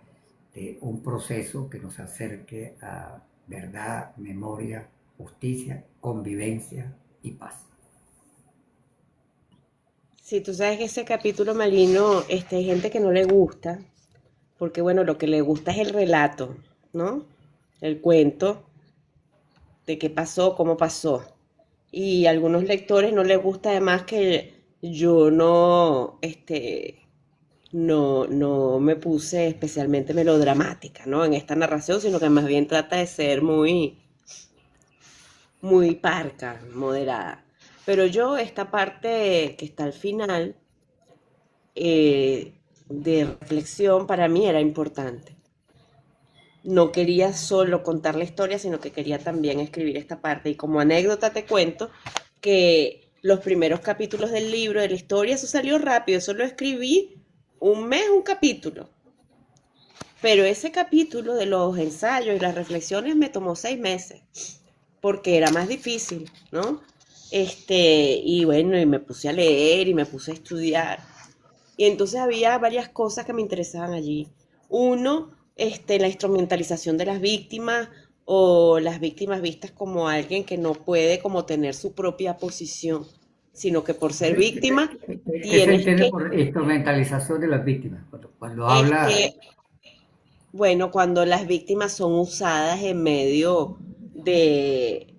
de un proceso que nos acerque a verdad, memoria, justicia, convivencia y paz. Si tú sabes que ese capítulo marino, hay gente que no le gusta, porque bueno, lo que le gusta es el relato, ¿no? El cuento de qué pasó, cómo pasó. y a algunos lectores no les gusta además que yo no me puse especialmente melodramática, ¿no? En esta narración, sino que más bien trata de ser muy parca, moderada. Pero yo, esta parte que está al final, de reflexión, para mí era importante. No quería solo contar la historia, sino que quería también escribir esta parte. Y como anécdota te cuento que los primeros capítulos del libro, de la historia, eso salió rápido, eso lo escribí un mes, un capítulo. Pero ese capítulo de los ensayos y las reflexiones me tomó 6 meses, porque era más difícil, ¿no? Y bueno, y me puse a leer y me puse a estudiar. Y entonces había varias cosas que me interesaban allí. Uno, la instrumentalización de las víctimas o las víctimas vistas como alguien que no puede como tener su propia posición, sino que por ser víctima ¿Qué se tienes entiende que, por instrumentalización de las víctimas? Cuando habla, este, bueno, cuando las víctimas son usadas en medio de,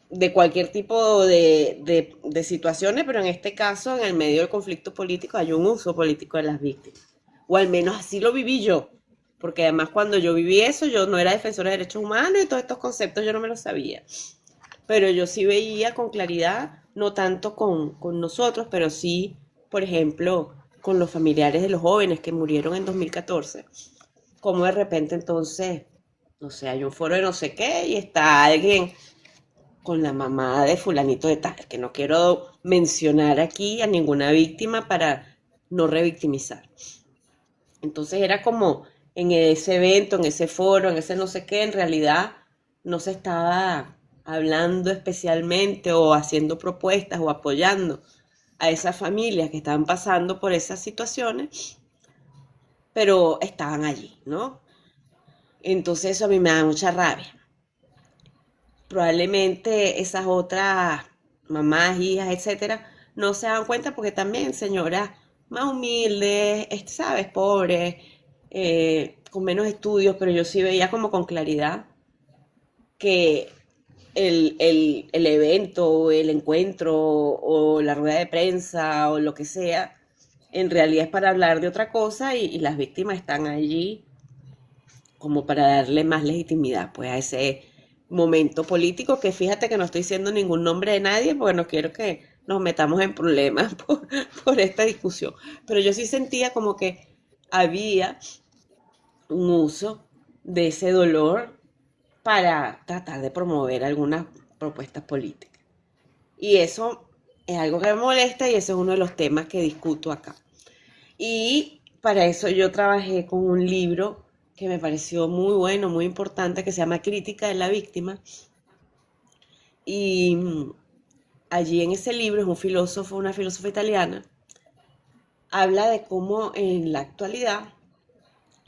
de cualquier tipo de situaciones, pero en este caso, en el medio del conflicto político, hay un uso político de las víctimas. O al menos así lo viví yo. Porque además cuando yo viví eso, yo no era defensora de derechos humanos y todos estos conceptos yo no me los sabía. Pero yo sí veía con claridad, no tanto con nosotros, pero sí, por ejemplo, con los familiares de los jóvenes que murieron en 2014, como de repente entonces, no sé, hay un foro de no sé qué y está alguien con la mamá de fulanito de tal, que no quiero mencionar aquí a ninguna víctima para no revictimizar. Entonces era como en ese evento, en ese foro, en ese no sé qué, en realidad no se estaba hablando especialmente o haciendo propuestas o apoyando a esas familias que estaban pasando por esas situaciones, pero estaban allí, ¿no? Entonces eso a mí me da mucha rabia. Probablemente esas otras mamás, hijas, etcétera, no se dan cuenta porque también señoras más humildes, ¿sabes? Pobres, con menos estudios, pero yo sí veía como con claridad que el evento, o el encuentro, o la rueda de prensa, o lo que sea, en realidad es para hablar de otra cosa y las víctimas están allí como para darle más legitimidad pues a ese momento político, que fíjate que no estoy diciendo ningún nombre de nadie porque no quiero que nos metamos en problemas por esta discusión, pero yo sí sentía como que había un uso de ese dolor para tratar de promover algunas propuestas políticas. Y eso es algo que me molesta y ese es uno de los temas que discuto acá. Y para eso yo trabajé con un libro que me pareció muy bueno, muy importante, que se llama Crítica de la Víctima. Y allí en ese libro es un filósofo, una filósofa italiana, habla de cómo en la actualidad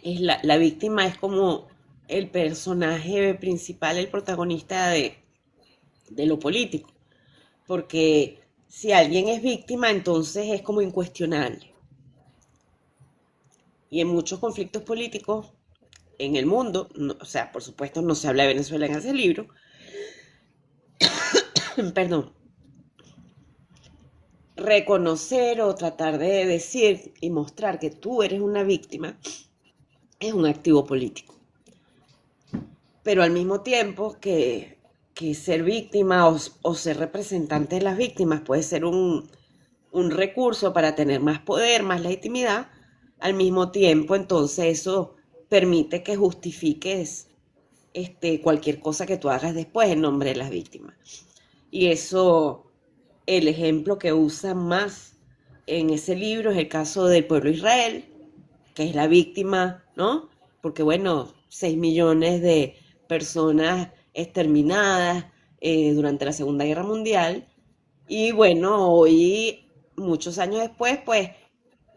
la víctima es como el personaje principal, el protagonista de lo político. Porque si alguien es víctima, entonces es como incuestionable. Y en muchos conflictos políticos en el mundo, no, o sea, por supuesto no se habla de Venezuela en ese libro, perdón, reconocer o tratar de decir y mostrar que tú eres una víctima es un activo político. Pero al mismo tiempo que ser víctima o ser representante de las víctimas puede ser un recurso para tener más poder, más legitimidad, al mismo tiempo entonces eso permite que justifiques cualquier cosa que tú hagas después en nombre de las víctimas. Y eso, el ejemplo que usa más en ese libro es el caso del pueblo de Israel, que es la víctima, ¿no? Porque bueno, 6 millones de personas exterminadas durante la Segunda Guerra Mundial. Y bueno, hoy, muchos años después, pues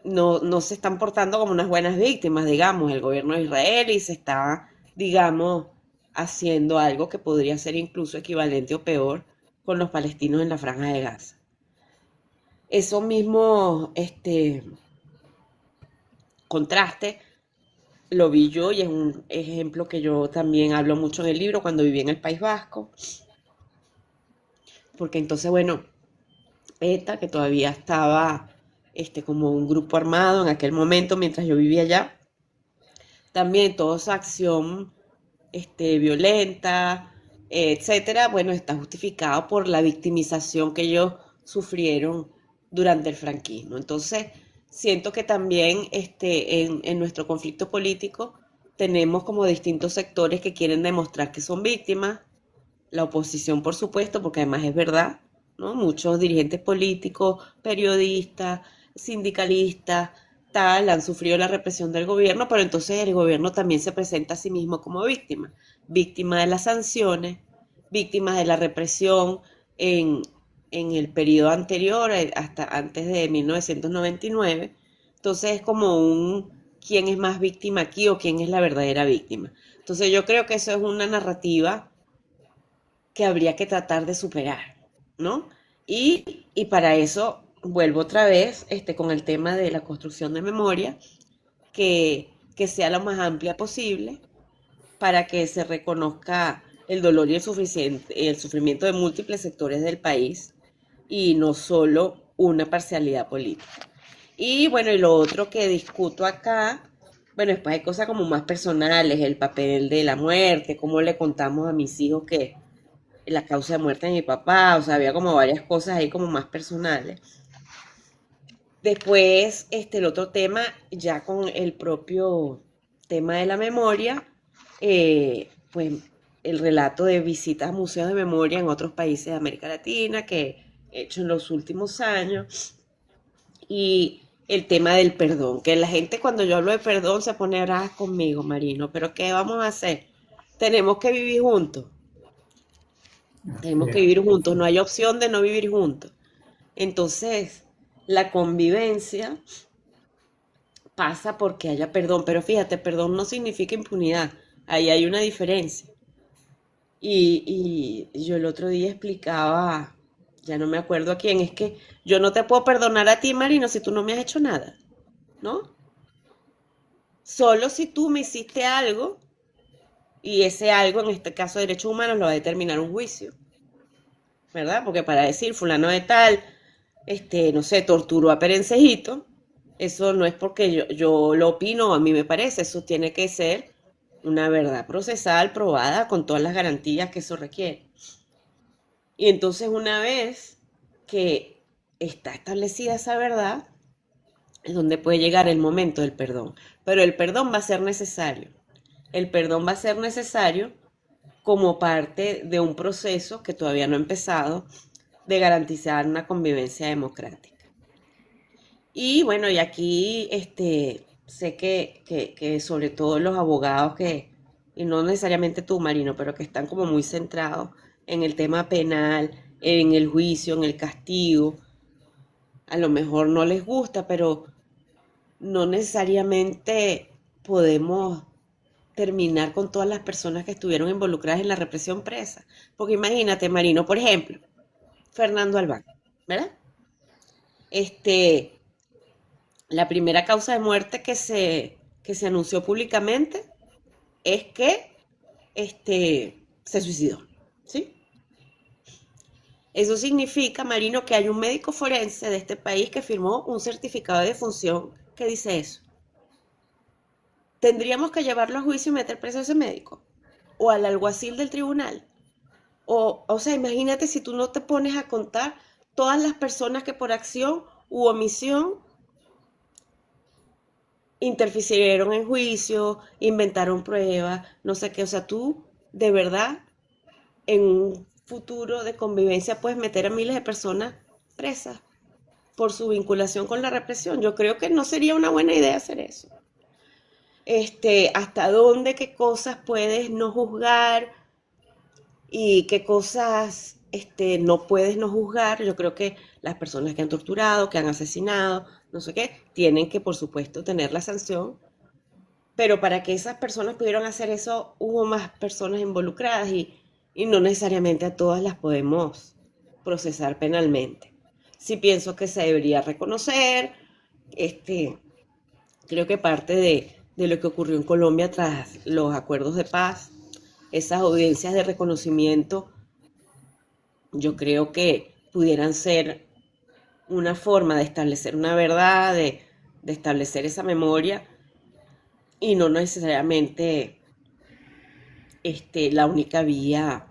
no se están portando como unas buenas víctimas, digamos, el gobierno de Israel y se está, digamos, haciendo algo que podría ser incluso equivalente o peor con los palestinos en la Franja de Gaza. Eso mismo, contraste, lo vi yo y es un ejemplo que yo también hablo mucho en el libro cuando viví en el País Vasco. porque entonces, bueno, ETA, que todavía estaba como un grupo armado en aquel momento mientras yo vivía allá, también toda esa acción violenta, etcétera, bueno, está justificado por la victimización que ellos sufrieron durante el franquismo. Entonces, siento que también en nuestro conflicto político tenemos como distintos sectores que quieren demostrar que son víctimas, la oposición, por supuesto, porque además es verdad, ¿no? Muchos dirigentes políticos, periodistas, sindicalistas, tal, han sufrido la represión del gobierno, pero entonces el gobierno también se presenta a sí mismo como víctima, víctima de las sanciones, víctima de la represión en, en el periodo anterior, hasta antes de 1999. Entonces es como un quién es más víctima aquí o quién es la verdadera víctima. Entonces yo creo que eso es una narrativa que habría que tratar de superar, ¿no? Y para eso vuelvo otra vez con el tema de la construcción de memoria, que sea lo más amplia posible para que se reconozca el dolor y el sufrimiento de múltiples sectores del país y no solo una parcialidad política. Y bueno, y lo otro que discuto acá, bueno, después hay cosas como más personales, el papel de la muerte, cómo le contamos a mis hijos que la causa de muerte de mi papá, o sea, había como varias cosas ahí como más personales. Después, el otro tema, ya con el propio tema de la memoria, pues el relato de visitas a museos de memoria en otros países de América Latina que he hecho en los últimos años, y el tema del perdón, que la gente cuando yo hablo de perdón se pone brava conmigo, Marino, pero ¿qué vamos a hacer? Tenemos que vivir juntos. Así Tenemos que es. vivir juntos, no hay opción de no vivir juntos. Entonces, la convivencia pasa porque haya perdón, pero fíjate, perdón no significa impunidad, ahí hay una diferencia. Y yo el otro día explicaba, ya no me acuerdo a quién, es que yo no te puedo perdonar a ti, Marino, si tú no me has hecho nada, ¿no? Solo si tú me hiciste algo, y ese algo, en este caso de derechos humanos, lo va a determinar un juicio, ¿verdad? Porque para decir fulano de tal, no sé, torturó a Perencejito, eso no es porque yo lo opino o a mí me parece, eso tiene que ser una verdad procesal, probada, con todas las garantías que eso requiere. Y entonces una vez que está establecida esa verdad, es donde puede llegar el momento del perdón. Pero el perdón va a ser necesario. El perdón va a ser necesario como parte de un proceso que todavía no ha empezado de garantizar una convivencia democrática. Y bueno, y aquí sé que sobre todo los abogados y no necesariamente tú, Marino, pero que están como muy centrados en el tema penal, en el juicio, en el castigo, a lo mejor no les gusta, pero no necesariamente podemos terminar con todas las personas que estuvieron involucradas en la represión presa. Porque imagínate, Marino, por ejemplo, Fernando Albán, ¿verdad? Este, la primera causa de muerte que se anunció públicamente es que se suicidó, ¿sí? Eso significa, Marino, que hay un médico forense de este país que firmó un certificado de defunción que dice eso. ¿Tendríamos que llevarlo a juicio y meter preso a ese médico? ¿O al alguacil del tribunal? O sea, imagínate si tú no te pones a contar todas las personas que por acción u omisión interfirieron en juicio, inventaron pruebas, no sé qué. O sea, tú de verdad en un futuro de convivencia puedes meter a miles de personas presas por su vinculación con la represión. Yo creo que no sería una buena idea hacer eso. Hasta dónde, qué cosas puedes no juzgar y qué cosas no puedes no juzgar. Yo creo que las personas que han torturado, que han asesinado, no sé qué, tienen que, por supuesto, tener la sanción. Pero para que esas personas pudieran hacer eso, hubo más personas involucradas y no necesariamente a todas las podemos procesar penalmente. Sí pienso que se debería reconocer, este, creo que parte de lo que ocurrió en Colombia tras los acuerdos de paz, esas audiencias de reconocimiento yo creo que pudieran ser una forma de establecer una verdad, de establecer esa memoria y no necesariamente la única vía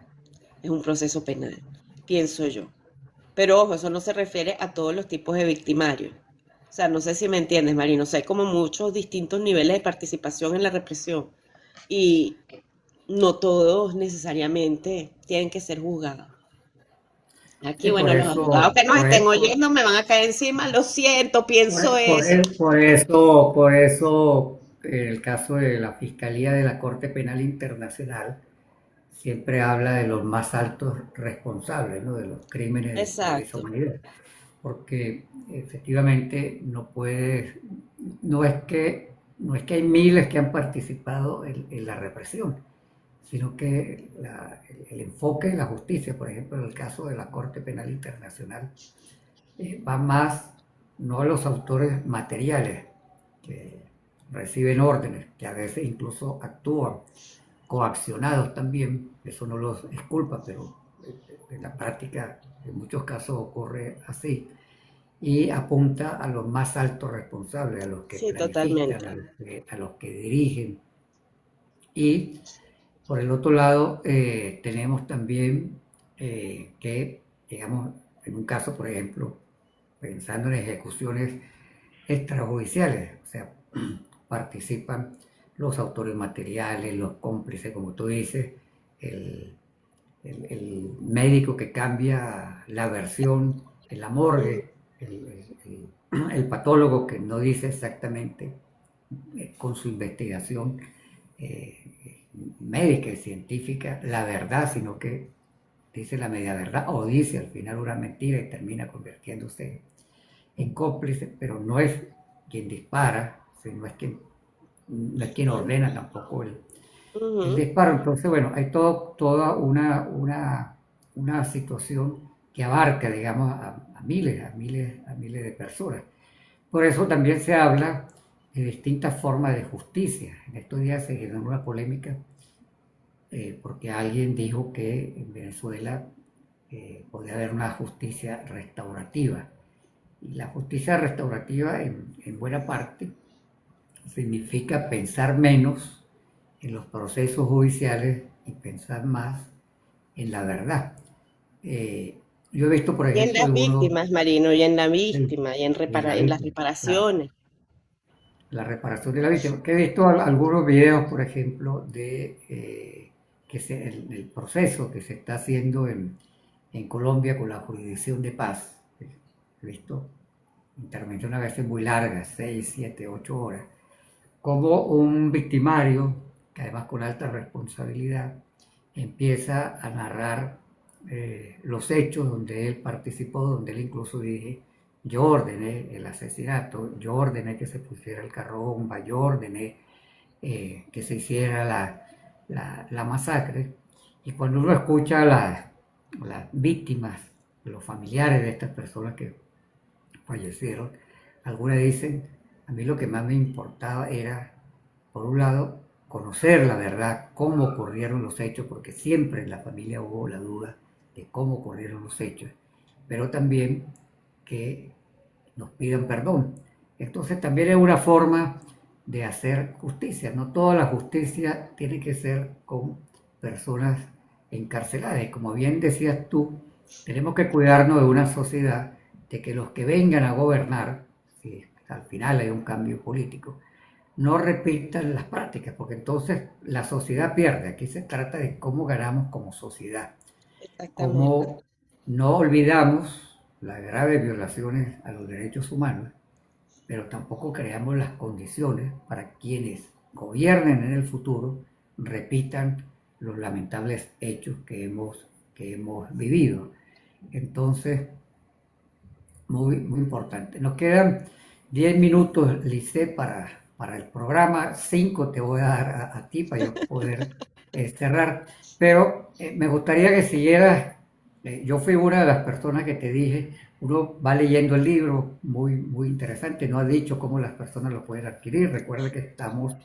es un proceso penal, pienso yo. Pero ojo, eso no se refiere a todos los tipos de victimarios. O sea, no sé si me entiendes, Marino. O sea, hay como muchos distintos niveles de participación en la represión y no todos necesariamente tienen que ser juzgados. Aquí, Sí, por bueno, los abogados eso, que nos estén oyendo me van a caer encima, lo siento, pienso eso. por eso, en el caso de la Fiscalía de la Corte Penal Internacional, siempre habla de los más altos responsables, ¿no? De los crímenes de lesa Exacto. humanidad, porque efectivamente no es que hay miles que han participado en la represión, sino que el enfoque de la justicia, por ejemplo, en el caso de la Corte Penal Internacional, va más no a los autores materiales que reciben órdenes, que a veces incluso actúan coaccionados también, eso no los es culpa, pero en la práctica en muchos casos ocurre así, y apunta a los más altos responsables, a los que Sí, planifican, totalmente. a los que dirigen. Y por el otro lado, tenemos también que, digamos, en un caso, por ejemplo, pensando en ejecuciones extrajudiciales, o sea, participan los autores materiales, los cómplices, como tú dices, el, el médico que cambia la versión en la Mm. morgue, el patólogo que no dice exactamente con su investigación médica y científica la verdad, sino que dice la media verdad o dice al final una mentira y termina convirtiéndose en cómplice, pero no es quien dispara, no es quien ordena tampoco el Ujú. disparo. Entonces, bueno, hay toda una situación que abarca, digamos, a miles de personas. Por eso también se habla de distintas formas de justicia. En estos días se generó una polémica porque alguien dijo que en Venezuela podía haber una justicia restaurativa. Y la justicia restaurativa, en buena parte, significa pensar menos en los procesos judiciales y pensar más en la verdad. Yo he visto, por Y en ejemplo, las víctimas, Marino, y en la sí, víctima, y y en la en las víctima, claro, reparaciones. la reparación de la víctima. Que he visto algunos videos, por ejemplo, el proceso que se está haciendo en Colombia con la jurisdicción de paz. He visto intervenciones a veces muy largas, 6 7 8 horas, como un victimario, que además con alta responsabilidad, empieza a narrar los hechos donde él participó, donde él incluso dije, yo ordené el asesinato, yo ordené que se pusiera el carro bomba, yo ordené que se hiciera la masacre. Y cuando uno escucha a las víctimas, los familiares de estas personas que fallecieron, algunas dicen, a mí lo que más me importaba era, por un lado, conocer la verdad, cómo ocurrieron los hechos, porque siempre en la familia hubo la duda de cómo ocurrieron los hechos, pero también que nos pidan perdón. Entonces también es una forma de hacer justicia. No toda la justicia tiene que ser con personas encarceladas. Y como bien decías tú, tenemos que cuidarnos de una sociedad de que los que vengan a gobernar, si al final hay un cambio político, no repitan las prácticas, porque entonces la sociedad pierde. Aquí se trata de cómo ganamos como sociedad, Exactamente. cómo no olvidamos las graves violaciones a los derechos humanos, pero tampoco creamos las condiciones para quienes gobiernen en el futuro repitan los lamentables hechos que hemos vivido. Entonces, muy importante. Nos quedan 10 minutos, Lice, para el programa. 5 te voy a dar a ti para yo poder cerrar. Pero me gustaría que siguieras. Yo fui una de las personas que te dije, uno va leyendo el libro, muy interesante. No ha dicho cómo las personas lo pueden adquirir. Recuerda que estamos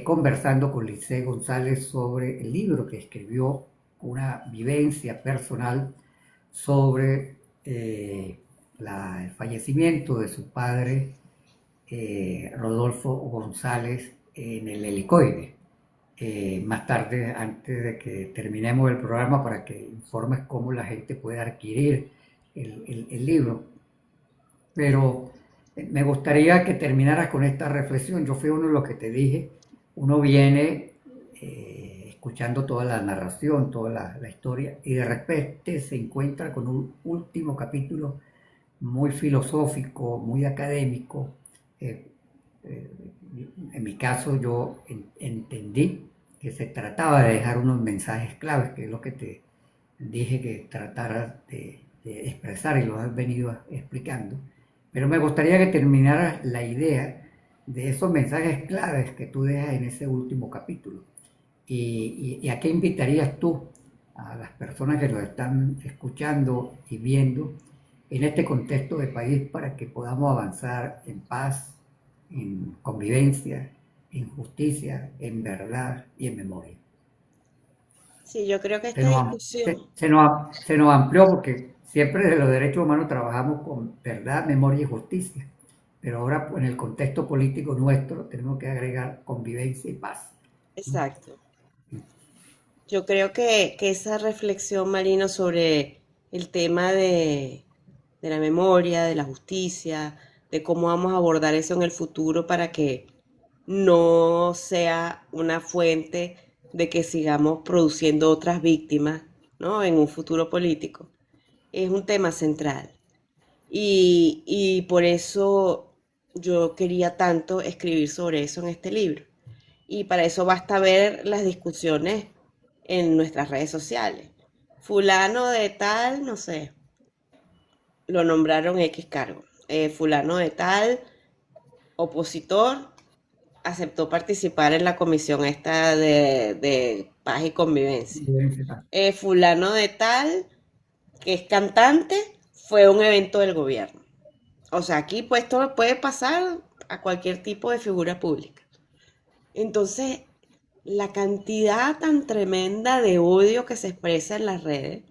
conversando con Lice González sobre el libro que escribió, una vivencia personal sobre el fallecimiento de su padre, Rodolfo González, en el helicoide. Más tarde, antes de que terminemos el programa, para que informes cómo la gente puede adquirir el libro. Pero me gustaría que terminaras con esta reflexión. Yo fui uno de los que te dije, uno viene escuchando toda la narración, toda la historia, y de repente se encuentra con un último capítulo muy filosófico, muy académico. Eh, eh, en mi caso yo entendí que se trataba de dejar unos mensajes claves, que es lo que te dije que trataras de expresar y lo has venido explicando. Pero me gustaría que terminaras la idea de esos mensajes claves que tú dejas en ese último capítulo. ¿Y a qué invitarías tú a las personas que lo están escuchando y viendo en este contexto de país para que podamos avanzar en paz, en convivencia, en justicia, en verdad y en memoria? Sí, yo creo que Se esta nos, discusión, se nos amplió porque siempre de los derechos humanos trabajamos con verdad, memoria y justicia, pero ahora en el contexto político nuestro tenemos que agregar convivencia y paz, ¿no? exacto. Yo creo que esa reflexión, Marino, sobre el tema de la memoria, de la justicia, de cómo vamos a abordar eso en el futuro para que no sea una fuente de que sigamos produciendo otras víctimas, ¿no? En un futuro político, es un tema central. Y por eso yo quería tanto escribir sobre eso en este libro. Y para eso basta ver las discusiones en nuestras redes sociales. Fulano de tal, no sé, lo nombraron X cargo. Fulano de tal, opositor, aceptó participar en la comisión esta de paz y convivencia. Convivencia y paz. Fulano de tal, que es cantante, fue a un evento del gobierno. O sea, aquí pues esto puede pasar a cualquier tipo de figura pública. Entonces, la cantidad tan tremenda de odio que se expresa en las redes,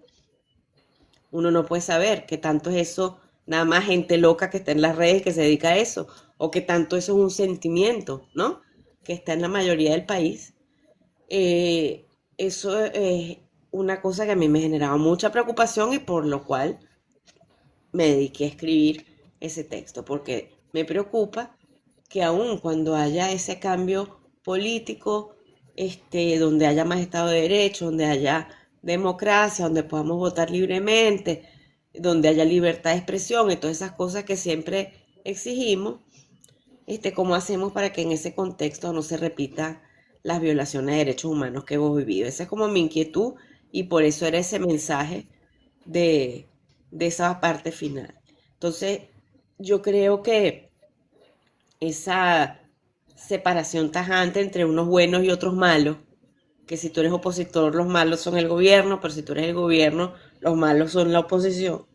uno no puede saber qué tanto es eso, nada más gente loca que está en las redes que se dedica a eso, o qué tanto eso es un sentimiento, ¿no? Que está en la mayoría del país. Eso es una cosa que a mí me generaba mucha preocupación y por lo cual me dediqué a escribir ese texto, porque me preocupa que aun cuando haya ese cambio político, donde haya más Estado de Derecho, donde haya democracia, donde podamos votar libremente, donde haya libertad de expresión y todas esas cosas que siempre exigimos, ¿cómo hacemos para que en ese contexto no se repitan las violaciones de derechos humanos que hemos vivido? Esa es como mi inquietud y por eso era ese mensaje de, de esa parte final. Entonces, yo creo que esa separación tajante entre unos buenos y otros malos, que si tú eres opositor, los malos son el gobierno, pero si tú eres el gobierno, los malos son la oposición,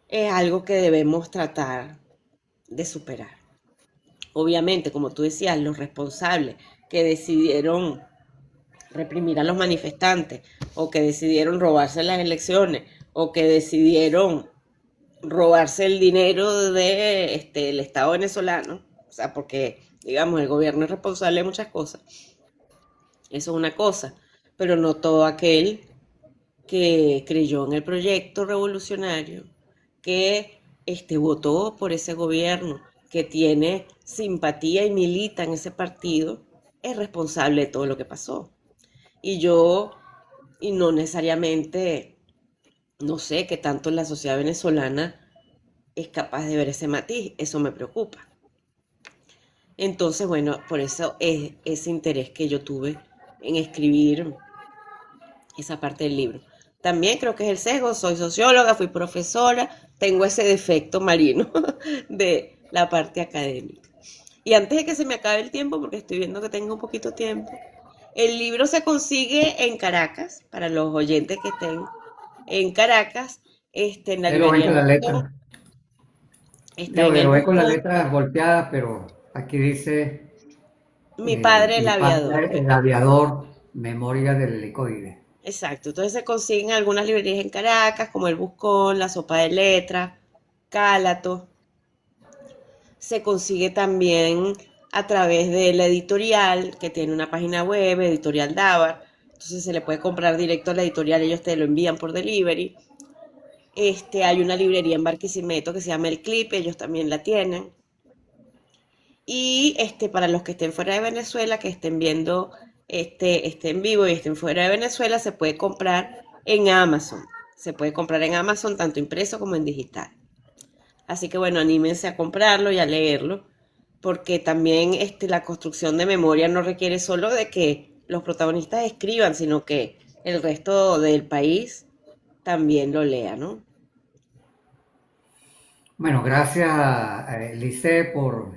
es algo que debemos tratar de superar. Obviamente, como tú decías, los responsables que decidieron reprimir a los manifestantes o que decidieron robarse las elecciones o que decidieron robarse el dinero el Estado venezolano, o sea, porque, digamos, el gobierno es responsable de muchas cosas, eso es una cosa, pero no todo aquel que creyó en el proyecto revolucionario, que votó por ese gobierno, que tiene simpatía y milita en ese partido, es responsable de todo lo que pasó. Y yo, y no necesariamente, no sé qué tanto la sociedad venezolana es capaz de ver ese matiz, eso me preocupa. Entonces, bueno, por eso es ese interés que yo tuve en escribir esa parte del libro. También creo que es el sesgo, soy socióloga, fui profesora, tengo ese defecto marino de la parte académica. Y antes de que se me acabe el tiempo, porque estoy viendo que tengo un poquito tiempo, el libro se consigue en Caracas, para los oyentes que estén en Caracas, en la Ahí lo ven librería con la Montón, letra. está Digo en que el lo ven con las Montón, letras golpeadas, pero aquí dice mi padre el mi aviador. padre, el aviador, memoria del helicoide. Exacto. Entonces se consiguen algunas librerías en Caracas, como el Buscón, la Sopa de Letras, Cálato. Se consigue también a través de la editorial, que tiene una página web, Editorial Dávar. Entonces se le puede comprar directo a la editorial, ellos te lo envían por delivery. Hay una librería en Barquisimeto que se llama El Clip, ellos también la tienen. Y para los que estén fuera de Venezuela, que estén viendo este en vivo y estén fuera de Venezuela, se puede comprar en Amazon. Se puede comprar en Amazon tanto impreso como en digital. Así que bueno, anímense a comprarlo y a leerlo, porque también la construcción de memoria no requiere solo de que los protagonistas escriban, sino que el resto del país también lo lea, ¿no? Bueno, gracias, Lice, por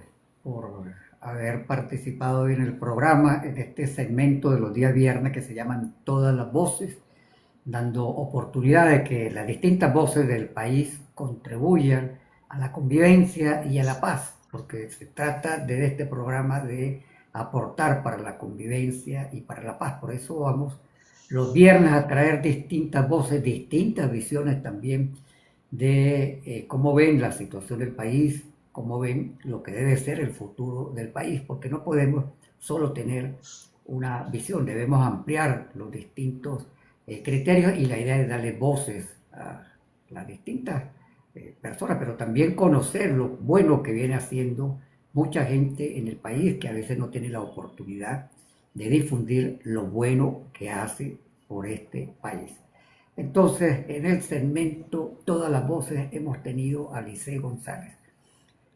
haber participado en el programa, en este segmento de los días viernes que se llaman Todas las Voces, dando oportunidad de que las distintas voces del país contribuyan a la convivencia y a la paz, porque se trata de este programa de aportar para la convivencia y para la paz. Por eso vamos los viernes a traer distintas voces, distintas visiones también de cómo ven la situación del país, cómo ven lo que debe ser el futuro del país, porque no podemos solo tener una visión, debemos ampliar los distintos criterios y la idea es darle voces a las distintas personas, pero también conocer lo bueno que viene haciendo mucha gente en el país que a veces no tiene la oportunidad de difundir lo bueno que hace por este país. Entonces, en el segmento Todas las Voces hemos tenido a Licey González.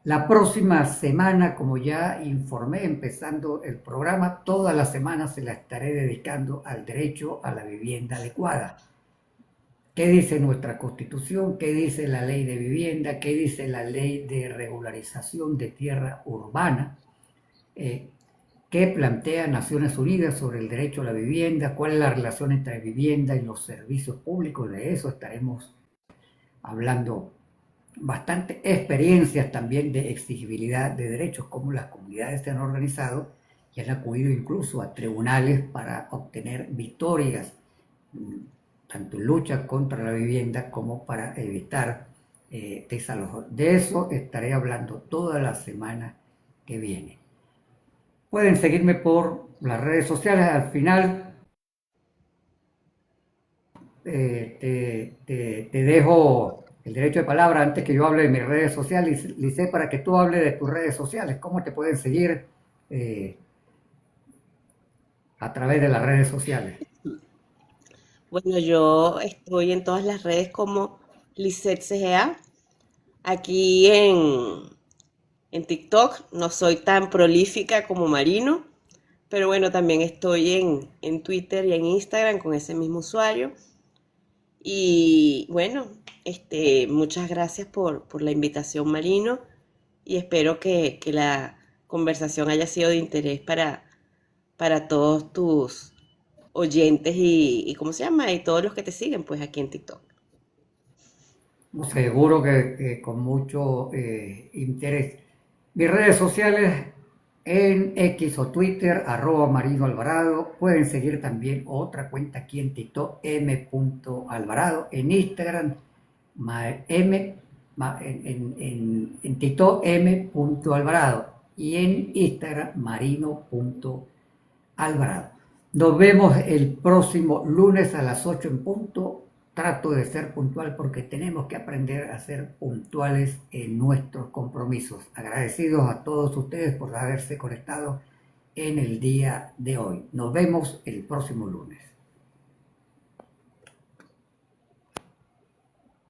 La próxima semana, como ya informé empezando el programa, toda la semana se la estaré dedicando al derecho a la vivienda adecuada. ¿Qué dice nuestra Constitución? ¿Qué dice la ley de vivienda? ¿Qué dice la ley de regularización de tierra urbana? ¿Qué plantea Naciones Unidas sobre el derecho a la vivienda? ¿Cuál es la relación entre vivienda y los servicios públicos? De eso estaremos hablando bastante. Experiencias también de exigibilidad de derechos, como las comunidades se han organizado y han acudido incluso a tribunales para obtener victorias, tanto en lucha contra la vivienda como para evitar desalojos. De eso estaré hablando toda la semana que viene. Pueden seguirme por las redes sociales. Al final te dejo el derecho de palabra antes que yo hable de mis redes sociales, Lice, para que tú hables de tus redes sociales. ¿Cómo te pueden seguir eh, a través de las redes sociales? Bueno, yo estoy en todas las redes como Lisette CGA. Aquí en TikTok no soy tan prolífica como Marino, pero bueno, también estoy en Twitter y en Instagram con ese mismo usuario. Y bueno, muchas gracias por la invitación, Marino, y espero que la conversación haya sido de interés para todos tus oyentes y ¿cómo se llama? Y todos los que te siguen, pues aquí en TikTok. Seguro que con mucho interés. Mis redes sociales en X o Twitter, @Marino Alvarado. Pueden seguir también otra cuenta aquí en TikTok, m.alvarado. En Instagram, en TikTok, m.alvarado. Y en Instagram, marino.alvarado. Nos vemos el próximo lunes a las 8 en punto. Trato de ser puntual porque tenemos que aprender a ser puntuales en nuestros compromisos. Agradecidos a todos ustedes por haberse conectado en el día de hoy. Nos vemos el próximo lunes.